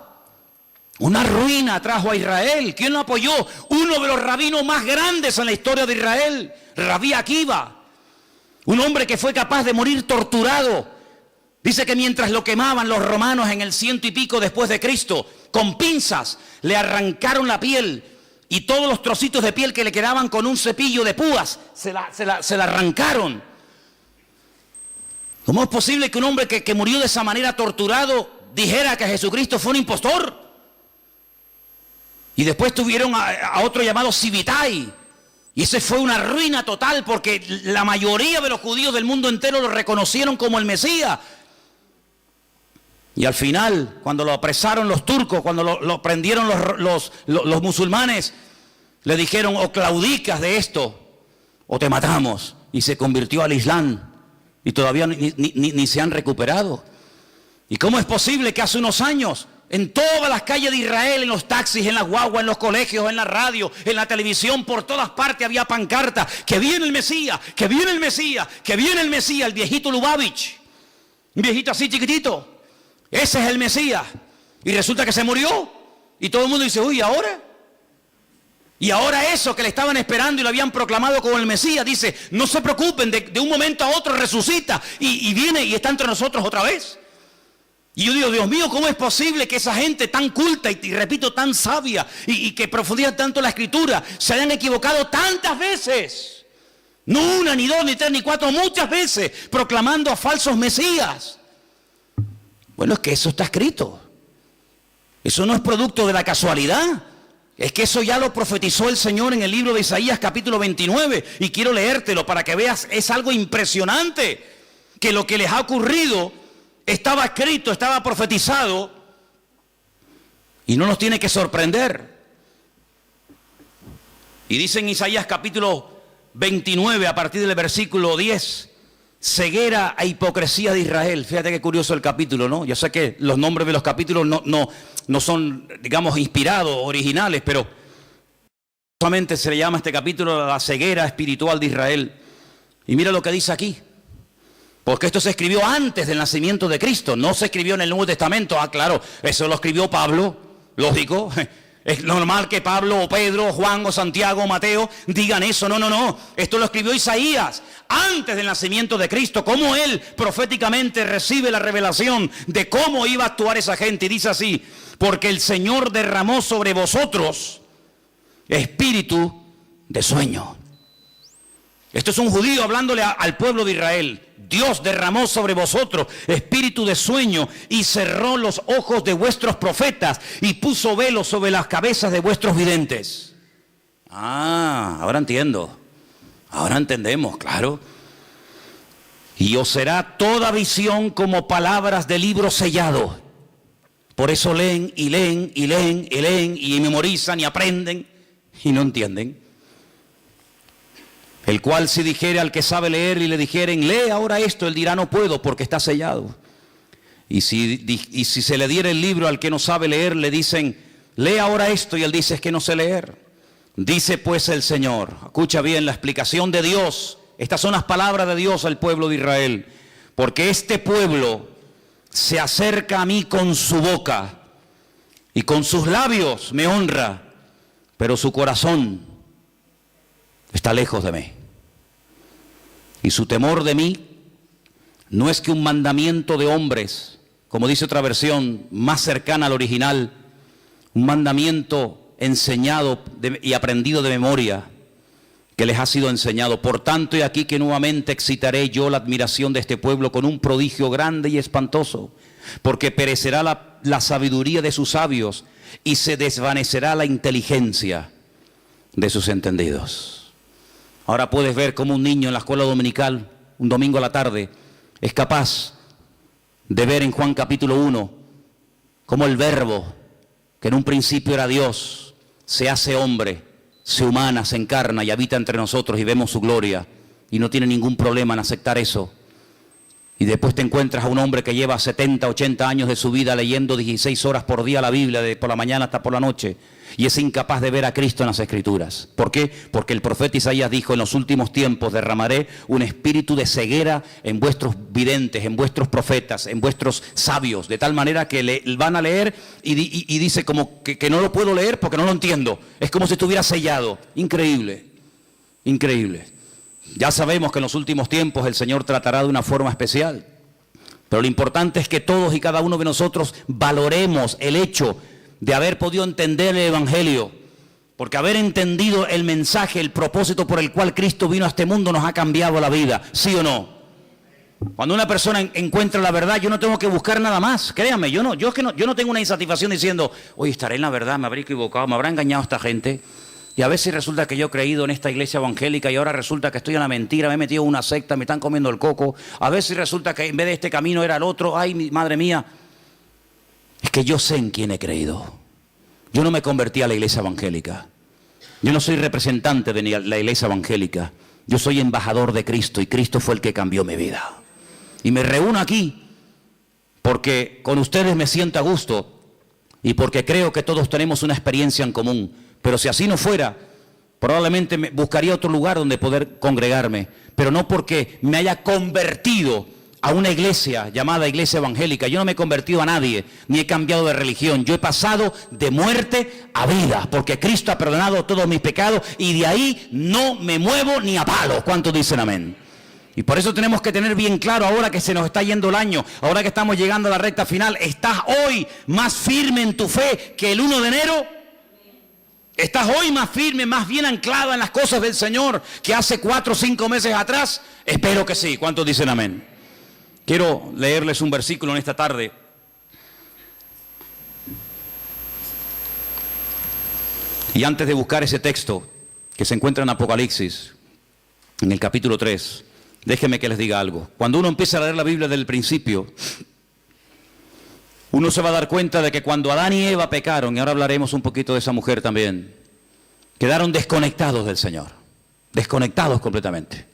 Una ruina trajo a Israel. ¿Quién lo apoyó? Uno de los rabinos más grandes en la historia de Israel, Rabí Akiva. Un hombre que fue capaz de morir torturado. Dice que mientras lo quemaban los romanos en el 100 y pico después de Cristo, con pinzas le arrancaron la piel. Y todos los trocitos de piel que le quedaban con un cepillo de púas, se la arrancaron. ¿Cómo es posible que un hombre que murió de esa manera torturado dijera que Jesucristo fue un impostor? Y después tuvieron a otro llamado Sibitai. Y ese fue una ruina total porque la mayoría de los judíos del mundo entero lo reconocieron como el Mesías. Y al final, cuando lo apresaron los turcos, cuando lo prendieron los musulmanes, le dijeron, o claudicas de esto, o te matamos. Y se convirtió al Islam. Y todavía ni se han recuperado. ¿Y cómo es posible que hace unos años, en todas las calles de Israel, en los taxis, en las guaguas, en los colegios, en la radio, en la televisión, por todas partes había pancartas, que viene el Mesías, que viene el Mesías, que viene el Mesías, el viejito Lubavitch, un viejito así chiquitito? Ese es el Mesías. Y resulta que se murió. Y todo el mundo dice, uy, ¿ahora? Y ahora eso que le estaban esperando y lo habían proclamado como el Mesías, dice, no se preocupen, de un momento a otro resucita y viene y está entre nosotros otra vez. Y yo digo, Dios mío, ¿cómo es posible que esa gente tan culta y repito, tan sabia y que profundiza tanto la Escritura, se hayan equivocado tantas veces? No una, ni dos, ni tres, ni cuatro, muchas veces, proclamando a falsos Mesías. Bueno, es que eso está escrito. Eso no es producto de la casualidad. Es que eso ya lo profetizó el Señor en el libro de Isaías capítulo 29. Y quiero leértelo para que veas, es algo impresionante. Que lo que les ha ocurrido estaba escrito, estaba profetizado. Y no nos tiene que sorprender. Y dice en Isaías capítulo 29 a partir del versículo 10. Ceguera e hipocresía de Israel. Fíjate qué curioso el capítulo, ¿no? Yo sé que los nombres de los capítulos no son, digamos, inspirados, originales, pero solamente se le llama a este capítulo la ceguera espiritual de Israel. Y mira lo que dice aquí. Porque esto se escribió antes del nacimiento de Cristo, no se escribió en el Nuevo Testamento. Ah, claro, eso lo escribió Pablo, lógico. Es normal que Pablo o Pedro o Juan o Santiago o Mateo digan eso. No, no, no. Esto lo escribió Isaías antes del nacimiento de Cristo. Cómo él proféticamente recibe la revelación de cómo iba a actuar esa gente. Y dice así: porque el Señor derramó sobre vosotros espíritu de sueño. Esto es un judío hablándole al pueblo de Israel. Dios derramó sobre vosotros espíritu de sueño y cerró los ojos de vuestros profetas y puso velo sobre las cabezas de vuestros videntes. Ahora entiendo. Ahora entendemos, claro. Y os será toda visión como palabras de libro sellado. Por eso leen y leen y leen y leen y memorizan y aprenden y no entienden. El cual si dijere al que sabe leer y le dijeren, lee ahora esto, él dirá, no puedo porque está sellado. Y si se le diera el libro al que no sabe leer, le dicen, lee ahora esto, y él dice, es que no sé leer. Dice pues el Señor, escucha bien la explicación de Dios, estas son las palabras de Dios al pueblo de Israel, porque este pueblo se acerca a mí con su boca y con sus labios me honra, pero su corazón está lejos de mí. Y su temor de mí no es que un mandamiento de hombres, como dice otra versión más cercana al original, un mandamiento enseñado y aprendido de memoria, que les ha sido enseñado. Por tanto, he aquí que nuevamente excitaré yo la admiración de este pueblo con un prodigio grande y espantoso, porque perecerá la sabiduría de sus sabios y se desvanecerá la inteligencia de sus entendidos. Ahora puedes ver cómo un niño en la escuela dominical, un domingo a la tarde, es capaz de ver en Juan capítulo 1, cómo el verbo, que en un principio era Dios, se hace hombre, se humana, se encarna y habita entre nosotros y vemos su gloria. Y no tiene ningún problema en aceptar eso. Y después te encuentras a un hombre que lleva 70, 80 años de su vida leyendo 16 horas por día la Biblia, por la mañana hasta por la noche, y es incapaz de ver a Cristo en las Escrituras. ¿Por qué? Porque el profeta Isaías dijo, en los últimos tiempos derramaré un espíritu de ceguera en vuestros videntes, en vuestros profetas, en vuestros sabios, de tal manera que van a leer y dice como que no lo puedo leer porque no lo entiendo. Es como si estuviera sellado. Increíble, increíble. Ya sabemos que en los últimos tiempos el Señor tratará de una forma especial, pero lo importante es que todos y cada uno de nosotros valoremos el hecho de haber podido entender el Evangelio, porque haber entendido el mensaje, el propósito por el cual Cristo vino a este mundo nos ha cambiado la vida, ¿sí o no? Cuando una persona encuentra la verdad, yo no tengo que buscar nada más, créanme, yo no tengo una insatisfacción diciendo, oye, estaré en la verdad, me habré equivocado, me habrá engañado esta gente. Y a veces resulta que yo he creído en esta iglesia evangélica y ahora resulta que estoy en la mentira, me he metido en una secta, me están comiendo el coco. A veces resulta que en vez de este camino era el otro. Ay, madre mía. Es que yo sé en quién he creído. Yo no me convertí a la iglesia evangélica. Yo no soy representante de la iglesia evangélica. Yo soy embajador de Cristo y Cristo fue el que cambió mi vida. Y me reúno aquí porque con ustedes me siento a gusto y porque creo que todos tenemos una experiencia en común. Pero si así no fuera, probablemente buscaría otro lugar donde poder congregarme, pero no porque me haya convertido a una iglesia llamada iglesia evangélica. Yo no me he convertido a nadie, ni he cambiado de religión. Yo he pasado de muerte a vida, porque Cristo ha perdonado todos mis pecados y de ahí no me muevo ni a palo. ¿Cuántos dicen amén? Y por eso tenemos que tener bien claro, ahora que se nos está yendo el año, ahora que estamos llegando a la recta final, ¿estás hoy más firme en tu fe que el 1 de enero? ¿Estás hoy más firme, más bien anclada en las cosas del Señor que hace 4 o 5 meses atrás? Espero que sí. ¿Cuántos dicen amén? Quiero leerles un versículo en esta tarde. Y antes de buscar ese texto que se encuentra en Apocalipsis, en el capítulo 3, déjenme que les diga algo. Cuando uno empieza a leer la Biblia desde el principio, uno se va a dar cuenta de que cuando Adán y Eva pecaron, y ahora hablaremos un poquito de esa mujer también, quedaron desconectados del Señor, desconectados completamente.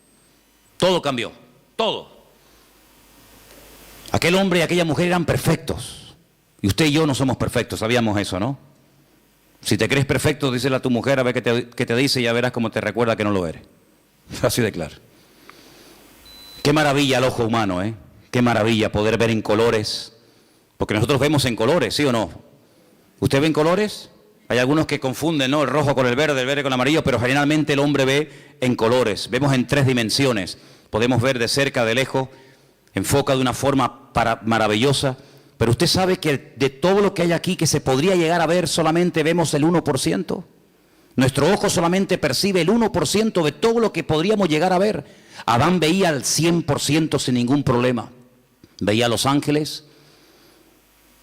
Todo cambió, todo. Aquel hombre y aquella mujer eran perfectos, y usted y yo no somos perfectos, sabíamos eso, ¿no? Si te crees perfecto, díselo a tu mujer a ver qué te dice y ya verás cómo te recuerda que no lo eres. Así de claro. Qué maravilla el ojo humano, ¿eh? Qué maravilla poder ver en colores. Porque nosotros vemos en colores, ¿sí o no? ¿Usted ve en colores? Hay algunos que confunden, ¿no?, el rojo con el verde con el amarillo, pero generalmente el hombre ve en colores, vemos en 3 dimensiones. Podemos ver de cerca, de lejos, enfoca de una forma maravillosa. Pero usted sabe que de todo lo que hay aquí que se podría llegar a ver, solamente vemos el 1%. Nuestro ojo solamente percibe el 1% de todo lo que podríamos llegar a ver. Adán veía al 100% sin ningún problema. Veía a los ángeles,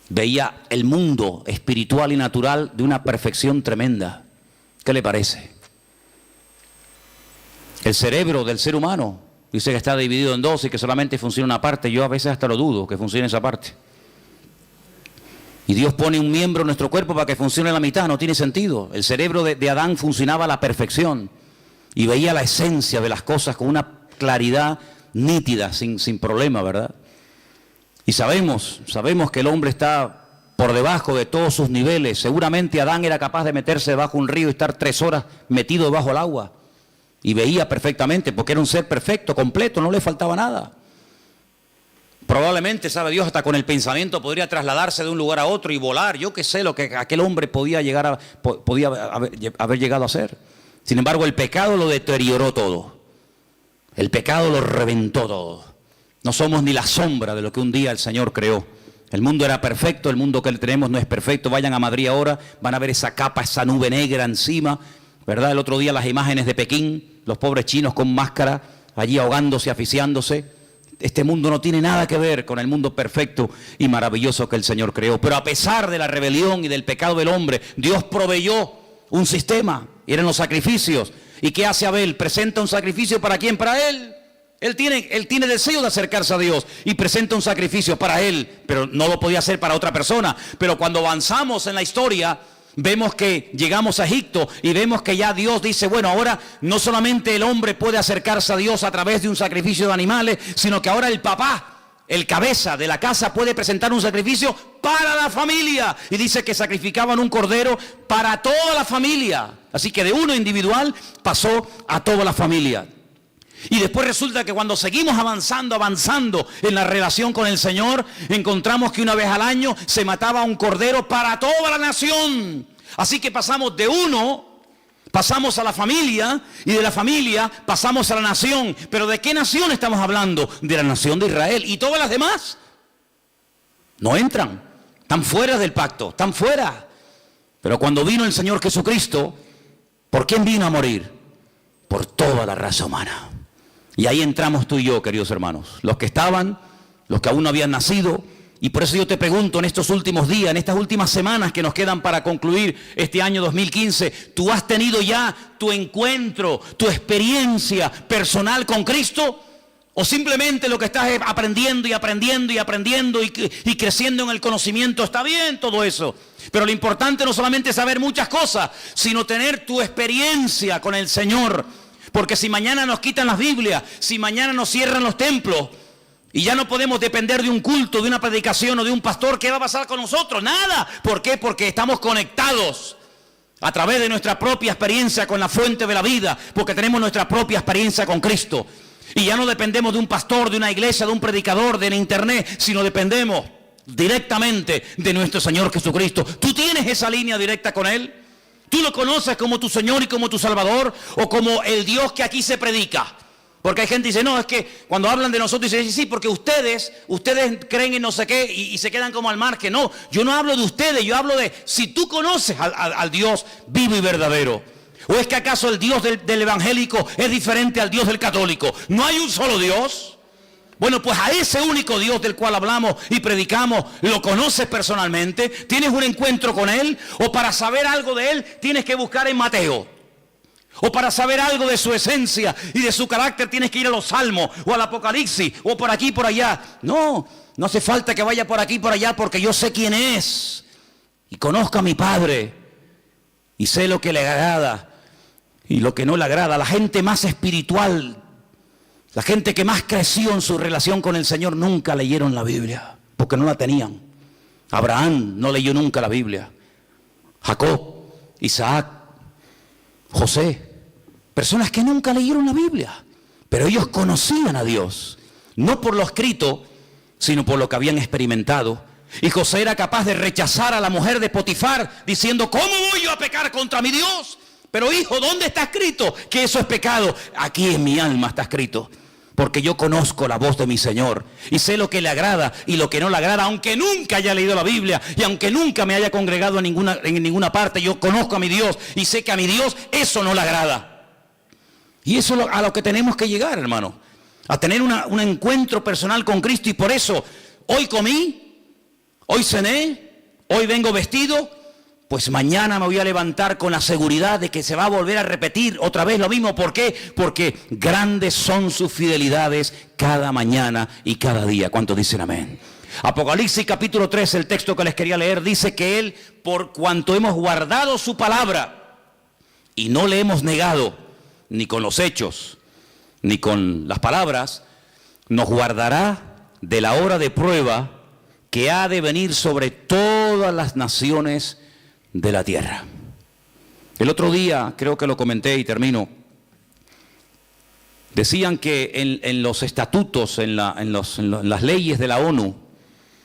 veía el mundo espiritual y natural de una perfección tremenda. ¿Qué le parece? El cerebro del ser humano dice que está dividido en 2 y que solamente funciona una parte. Yo a veces hasta lo dudo que funcione esa parte. Y Dios pone un miembro en nuestro cuerpo para que funcione la mitad, no tiene sentido. El cerebro de Adán funcionaba a la perfección y veía la esencia de las cosas con una claridad nítida, sin problema, ¿verdad? Y sabemos que el hombre está por debajo de todos sus niveles. Seguramente Adán era capaz de meterse debajo de un río y estar 3 horas metido debajo del agua. Y veía perfectamente, porque era un ser perfecto, completo, no le faltaba nada. Probablemente, sabe Dios, hasta con el pensamiento podría trasladarse de un lugar a otro y volar. Yo qué sé lo que aquel hombre podía haber llegado a ser. Sin embargo, el pecado lo deterioró todo. El pecado lo reventó todo. No somos ni la sombra de lo que un día el Señor creó. El mundo era perfecto, el mundo que tenemos no es perfecto. Vayan a Madrid ahora, van a ver esa capa, esa nube negra encima, ¿verdad? El otro día las imágenes de Pekín, los pobres chinos con máscara, allí ahogándose, asfixiándose. Este mundo no tiene nada que ver con el mundo perfecto y maravilloso que el Señor creó. Pero a pesar de la rebelión y del pecado del hombre, Dios proveyó un sistema, eran los sacrificios. ¿Y qué hace Abel? Presenta un sacrificio, ¿para quién? Para él. Él tiene deseo de acercarse a Dios y presenta un sacrificio para él, pero no lo podía hacer para otra persona. Pero cuando avanzamos en la historia, vemos que llegamos a Egipto y vemos que ya Dios dice, bueno, ahora no solamente el hombre puede acercarse a Dios a través de un sacrificio de animales, sino que ahora el papá, el cabeza de la casa, puede presentar un sacrificio para la familia. Y dice que sacrificaban un cordero para toda la familia. Así que de uno individual pasó a toda la familia. Y después resulta que cuando seguimos avanzando en la relación con el Señor, encontramos que una vez al año se mataba un cordero para toda la nación. Así que pasamos de uno, pasamos a la familia, y de la familia pasamos a la nación. ¿Pero de qué nación estamos hablando? De la nación de Israel. ¿Y todas las demás? No entran, están fuera del pacto, están fuera. Pero cuando vino el Señor Jesucristo, ¿por quién vino a morir? Por toda la raza humana. Y ahí entramos tú y yo, queridos hermanos, los que estaban, los que aún no habían nacido. Y por eso yo te pregunto, en estos últimos días, en estas últimas semanas que nos quedan para concluir este año 2015, ¿tú has tenido ya tu encuentro, tu experiencia personal con Cristo? ¿O simplemente lo que estás es aprendiendo y creciendo en el conocimiento? Está bien todo eso, pero lo importante no solamente es saber muchas cosas, sino tener tu experiencia con el Señor. Porque si mañana nos quitan las Biblias, si mañana nos cierran los templos y ya no podemos depender de un culto, de una predicación o de un pastor, ¿qué va a pasar con nosotros? Nada. ¿Por qué? Porque estamos conectados a través de nuestra propia experiencia con la fuente de la vida, porque tenemos nuestra propia experiencia con Cristo. Y ya no dependemos de un pastor, de una iglesia, de un predicador, de internet, sino dependemos directamente de nuestro Señor Jesucristo. ¿Tú tienes esa línea directa con Él? ¿Tú lo conoces como tu Señor y como tu Salvador, o como el Dios que aquí se predica? Porque hay gente que dice, no, es que cuando hablan de nosotros dicen, sí, porque ustedes creen en no sé qué y se quedan como al margen. No, yo no hablo de ustedes, yo hablo de si tú conoces al Dios vivo y verdadero. ¿O es que acaso el Dios del evangélico es diferente al Dios del católico? ¿No hay un solo Dios? Bueno, pues a ese único Dios del cual hablamos y predicamos, ¿lo conoces personalmente? ¿Tienes un encuentro con Él? ¿O para saber algo de Él tienes que buscar en Mateo? ¿O para saber algo de su esencia y de su carácter tienes que ir a los Salmos o al Apocalipsis o por aquí y por allá? No, no hace falta que vaya por aquí y por allá, porque yo sé quién es y conozco a mi Padre y sé lo que le agrada y lo que no le agrada. La gente más espiritual, la gente que más creció en su relación con el Señor, nunca leyeron la Biblia, porque no la tenían. Abraham no leyó nunca la Biblia. Jacob, Isaac, José, personas que nunca leyeron la Biblia, pero ellos conocían a Dios, no por lo escrito, sino por lo que habían experimentado. Y José era capaz de rechazar a la mujer de Potifar diciendo, ¿cómo voy yo a pecar contra mi Dios? Pero hijo, ¿dónde está escrito que eso es pecado? Aquí en mi alma está escrito. Porque yo conozco la voz de mi Señor y sé lo que le agrada y lo que no le agrada, aunque nunca haya leído la Biblia y aunque nunca me haya congregado en ninguna parte, yo conozco a mi Dios y sé que a mi Dios eso no le agrada. Y eso es a lo que tenemos que llegar, hermano, a tener un encuentro personal con Cristo. Y por eso, hoy comí, hoy cené, hoy vengo vestido, pues mañana me voy a levantar con la seguridad de que se va a volver a repetir otra vez lo mismo. ¿Por qué? Porque grandes son sus fidelidades cada mañana y cada día. ¿Cuántos dicen amén? Apocalipsis capítulo 3, el texto que les quería leer, dice que Él, por cuanto hemos guardado su palabra y no le hemos negado, ni con los hechos, ni con las palabras, nos guardará de la hora de prueba que ha de venir sobre todas las naciones de la tierra. El otro día, creo que lo comenté y termino, decían que en los estatutos, en las leyes de la ONU,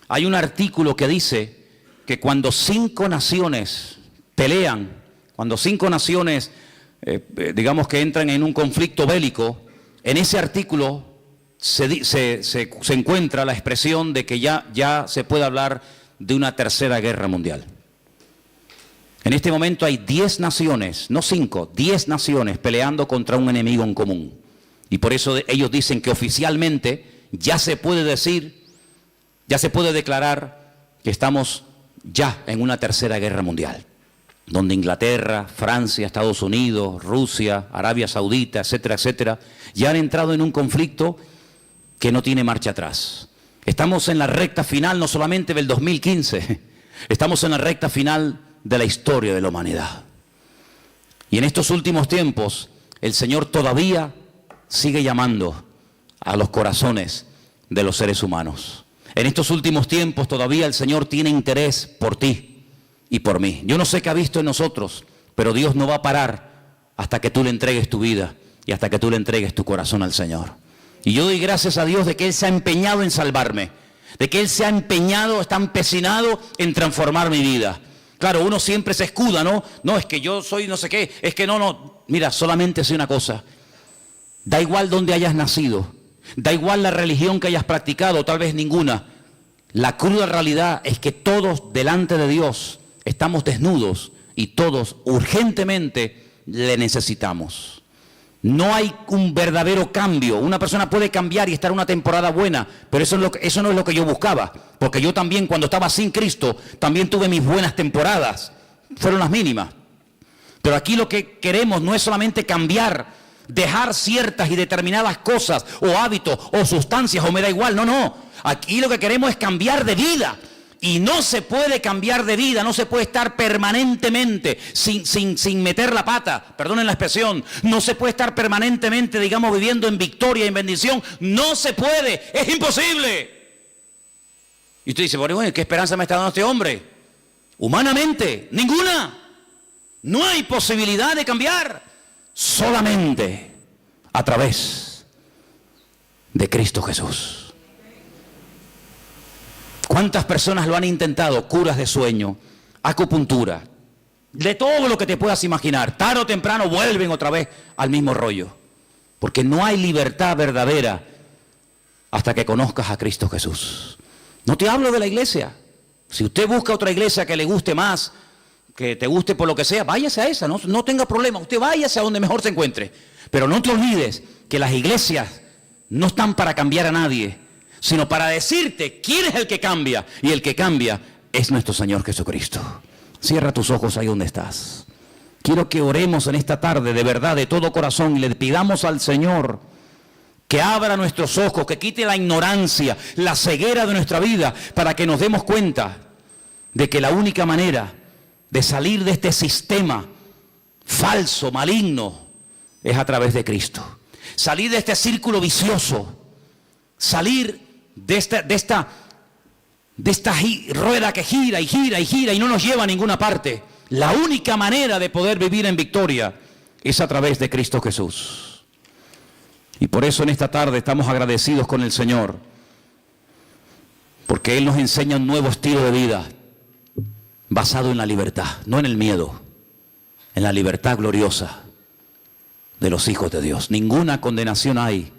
hay un artículo que dice que cuando 5 naciones pelean, cuando 5 naciones, digamos que entran en un conflicto bélico, en ese artículo se encuentra la expresión de que ya se puede hablar de una tercera guerra mundial. En este momento hay 10 naciones, no 5, 10 naciones peleando contra un enemigo en común. Y por eso ellos dicen que oficialmente ya se puede decir, ya se puede declarar que estamos ya en una tercera guerra mundial, donde Inglaterra, Francia, Estados Unidos, Rusia, Arabia Saudita, etcétera, etcétera, ya han entrado en un conflicto que no tiene marcha atrás. Estamos en la recta final no solamente del 2015, estamos en la recta final de la historia de la humanidad. Y en estos últimos tiempos, el Señor todavía sigue llamando a los corazones de los seres humanos. En estos últimos tiempos todavía el Señor tiene interés por ti y por mí. Yo no sé qué ha visto en nosotros, pero Dios no va a parar hasta que tú le entregues tu vida y hasta que tú le entregues tu corazón al Señor. Y yo doy gracias a Dios de que Él se ha empeñado en salvarme, de que Él se ha empeñado, está empecinado en transformar mi vida. Claro, uno siempre se escuda, ¿no? No, es que yo soy no sé qué, es que no. Mira, solamente sé una cosa. Da igual dónde hayas nacido, da igual la religión que hayas practicado, tal vez ninguna. La cruda realidad es que todos delante de Dios estamos desnudos y todos urgentemente le necesitamos. No hay un verdadero cambio. Una persona puede cambiar y estar una temporada buena, pero eso no es lo que yo buscaba. Porque yo también, cuando estaba sin Cristo, también tuve mis buenas temporadas. Fueron las mínimas. Pero aquí lo que queremos no es solamente cambiar, dejar ciertas y determinadas cosas, o hábitos, o sustancias, o me da igual. No. Aquí lo que queremos es cambiar de vida. Y no se puede cambiar de vida, no se puede estar permanentemente sin meter la pata, perdonen la expresión, no se puede estar permanentemente, digamos, viviendo en victoria y en bendición, no se puede, es imposible. Y usted dice, bueno, ¿qué esperanza me está dando este hombre? Humanamente, ninguna, no hay posibilidad de cambiar, solamente a través de Cristo Jesús. ¿Cuántas personas lo han intentado? Curas de sueño, acupuntura, de todo lo que te puedas imaginar. Tarde o temprano vuelven otra vez al mismo rollo. Porque no hay libertad verdadera hasta que conozcas a Cristo Jesús. No te hablo de la iglesia. Si usted busca otra iglesia que le guste más, que te guste por lo que sea, váyase a esa, no tenga problema. Usted váyase a donde mejor se encuentre. Pero no te olvides que las iglesias no están para cambiar a nadie, sino para decirte quién es el que cambia, y el que cambia es nuestro Señor Jesucristo. Cierra tus ojos ahí donde estás. Quiero que oremos en esta tarde de verdad, de todo corazón, y le pidamos al Señor que abra nuestros ojos, que quite la ignorancia, la ceguera de nuestra vida, para que nos demos cuenta de que la única manera de salir de este sistema falso, maligno, es a través de Cristo. Salir de este círculo vicioso, salir de esta rueda que gira y gira y gira y no nos lleva a ninguna parte. La única manera de poder vivir en victoria es a través de Cristo Jesús. Y por eso en esta tarde estamos agradecidos con el Señor, Porque Él nos enseña un nuevo estilo de vida basado en la libertad, no en el miedo, en la libertad gloriosa de los hijos de Dios. Ninguna condenación hay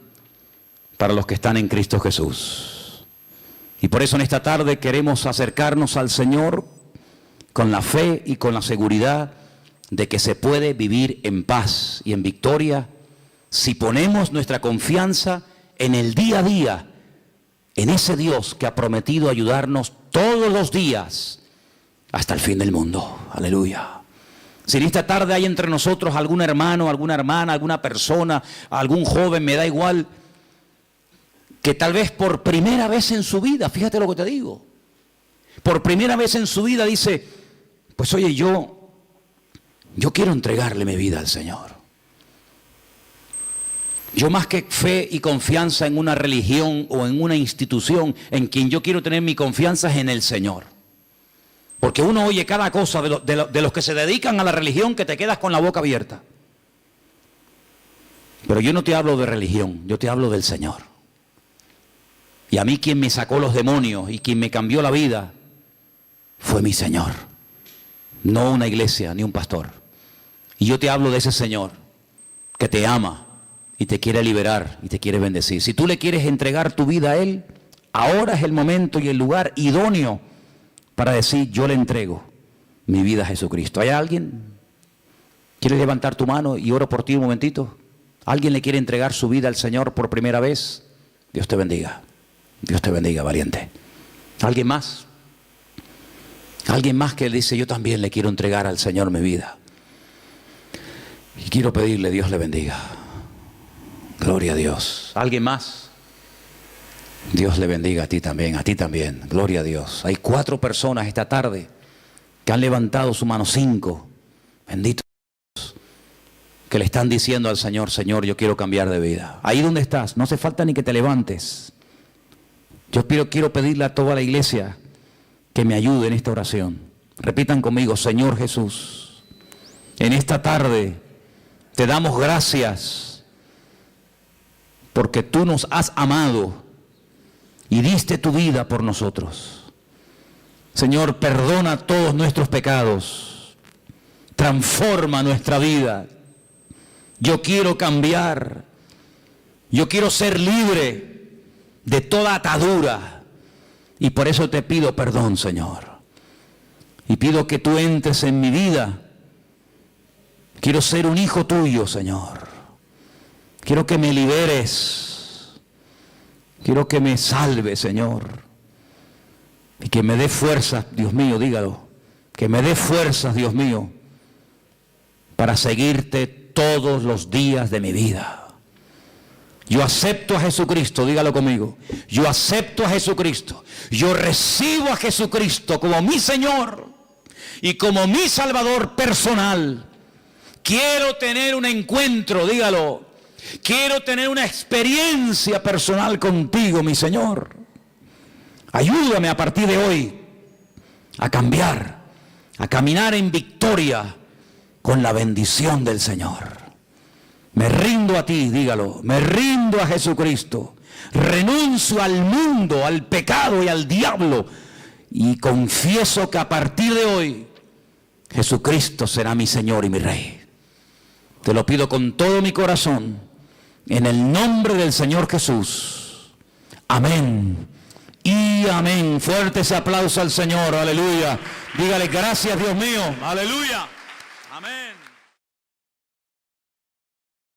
para los que están en Cristo Jesús. Y por eso en esta tarde queremos acercarnos al Señor con la fe y con la seguridad de que se puede vivir en paz y en victoria si ponemos nuestra confianza en el día a día, en ese Dios que ha prometido ayudarnos todos los días hasta el fin del mundo. Aleluya. Si en esta tarde hay entre nosotros algún hermano, alguna hermana, alguna persona, algún joven, me da igual, que tal vez por primera vez en su vida, fíjate lo que te digo, por primera vez en su vida dice, pues oye, yo quiero entregarle mi vida al Señor. Yo más que fe y confianza en una religión o en una institución, en quien yo quiero tener mi confianza es en el Señor. Porque uno oye cada cosa de los que se dedican a la religión que te quedas con la boca abierta. Pero yo no te hablo de religión, yo te hablo del Señor. Y a mí quien me sacó los demonios y quien me cambió la vida fue mi Señor. No una iglesia ni un pastor. Y yo te hablo de ese Señor que te ama y te quiere liberar y te quiere bendecir. Si tú le quieres entregar tu vida a Él, ahora es el momento y el lugar idóneo para decir, yo le entrego mi vida a Jesucristo. ¿Hay alguien? ¿Quieres levantar tu mano y oro por ti un momentito? ¿Alguien le quiere entregar su vida al Señor por primera vez? Dios te bendiga. Dios te bendiga, valiente. ¿Alguien más? Alguien más que dice, yo también le quiero entregar al Señor mi vida. Y quiero pedirle, Dios le bendiga. Gloria a Dios. ¿Alguien más? Dios le bendiga a ti también. Gloria a Dios. Hay 4 personas esta tarde que han levantado su mano, 5. Bendito Dios. Que le están diciendo al Señor, Señor, yo quiero cambiar de vida. Ahí donde estás, no hace falta ni que te levantes. Yo quiero pedirle a toda la iglesia que me ayude en esta oración. Repitan conmigo, Señor Jesús, en esta tarde te damos gracias porque tú nos has amado y diste tu vida por nosotros. Señor, perdona todos nuestros pecados, transforma nuestra vida. Yo quiero cambiar, yo quiero ser libre de toda atadura y por eso te pido perdón, Señor, y pido que tú entres en mi vida. Quiero ser un hijo tuyo, Señor. Quiero que me liberes, quiero que me salves, Señor, y que me dé fuerzas, Dios mío, dígalo, que me dé fuerzas, Dios mío, para seguirte todos los días de mi vida. Yo acepto a Jesucristo, dígalo conmigo. Yo acepto a Jesucristo. Yo recibo a Jesucristo como mi Señor y como mi Salvador personal. Quiero tener un encuentro, dígalo. Quiero tener una experiencia personal contigo, mi Señor. Ayúdame a partir de hoy a cambiar, a caminar en victoria con la bendición del Señor. Me rindo a ti, dígalo, me rindo a Jesucristo, renuncio al mundo, al pecado y al diablo y confieso que a partir de hoy Jesucristo será mi Señor y mi Rey. Te lo pido con todo mi corazón, en el nombre del Señor Jesús. Amén y amén. Fuerte ese aplauso al Señor, aleluya. Dígale gracias, Dios mío, aleluya.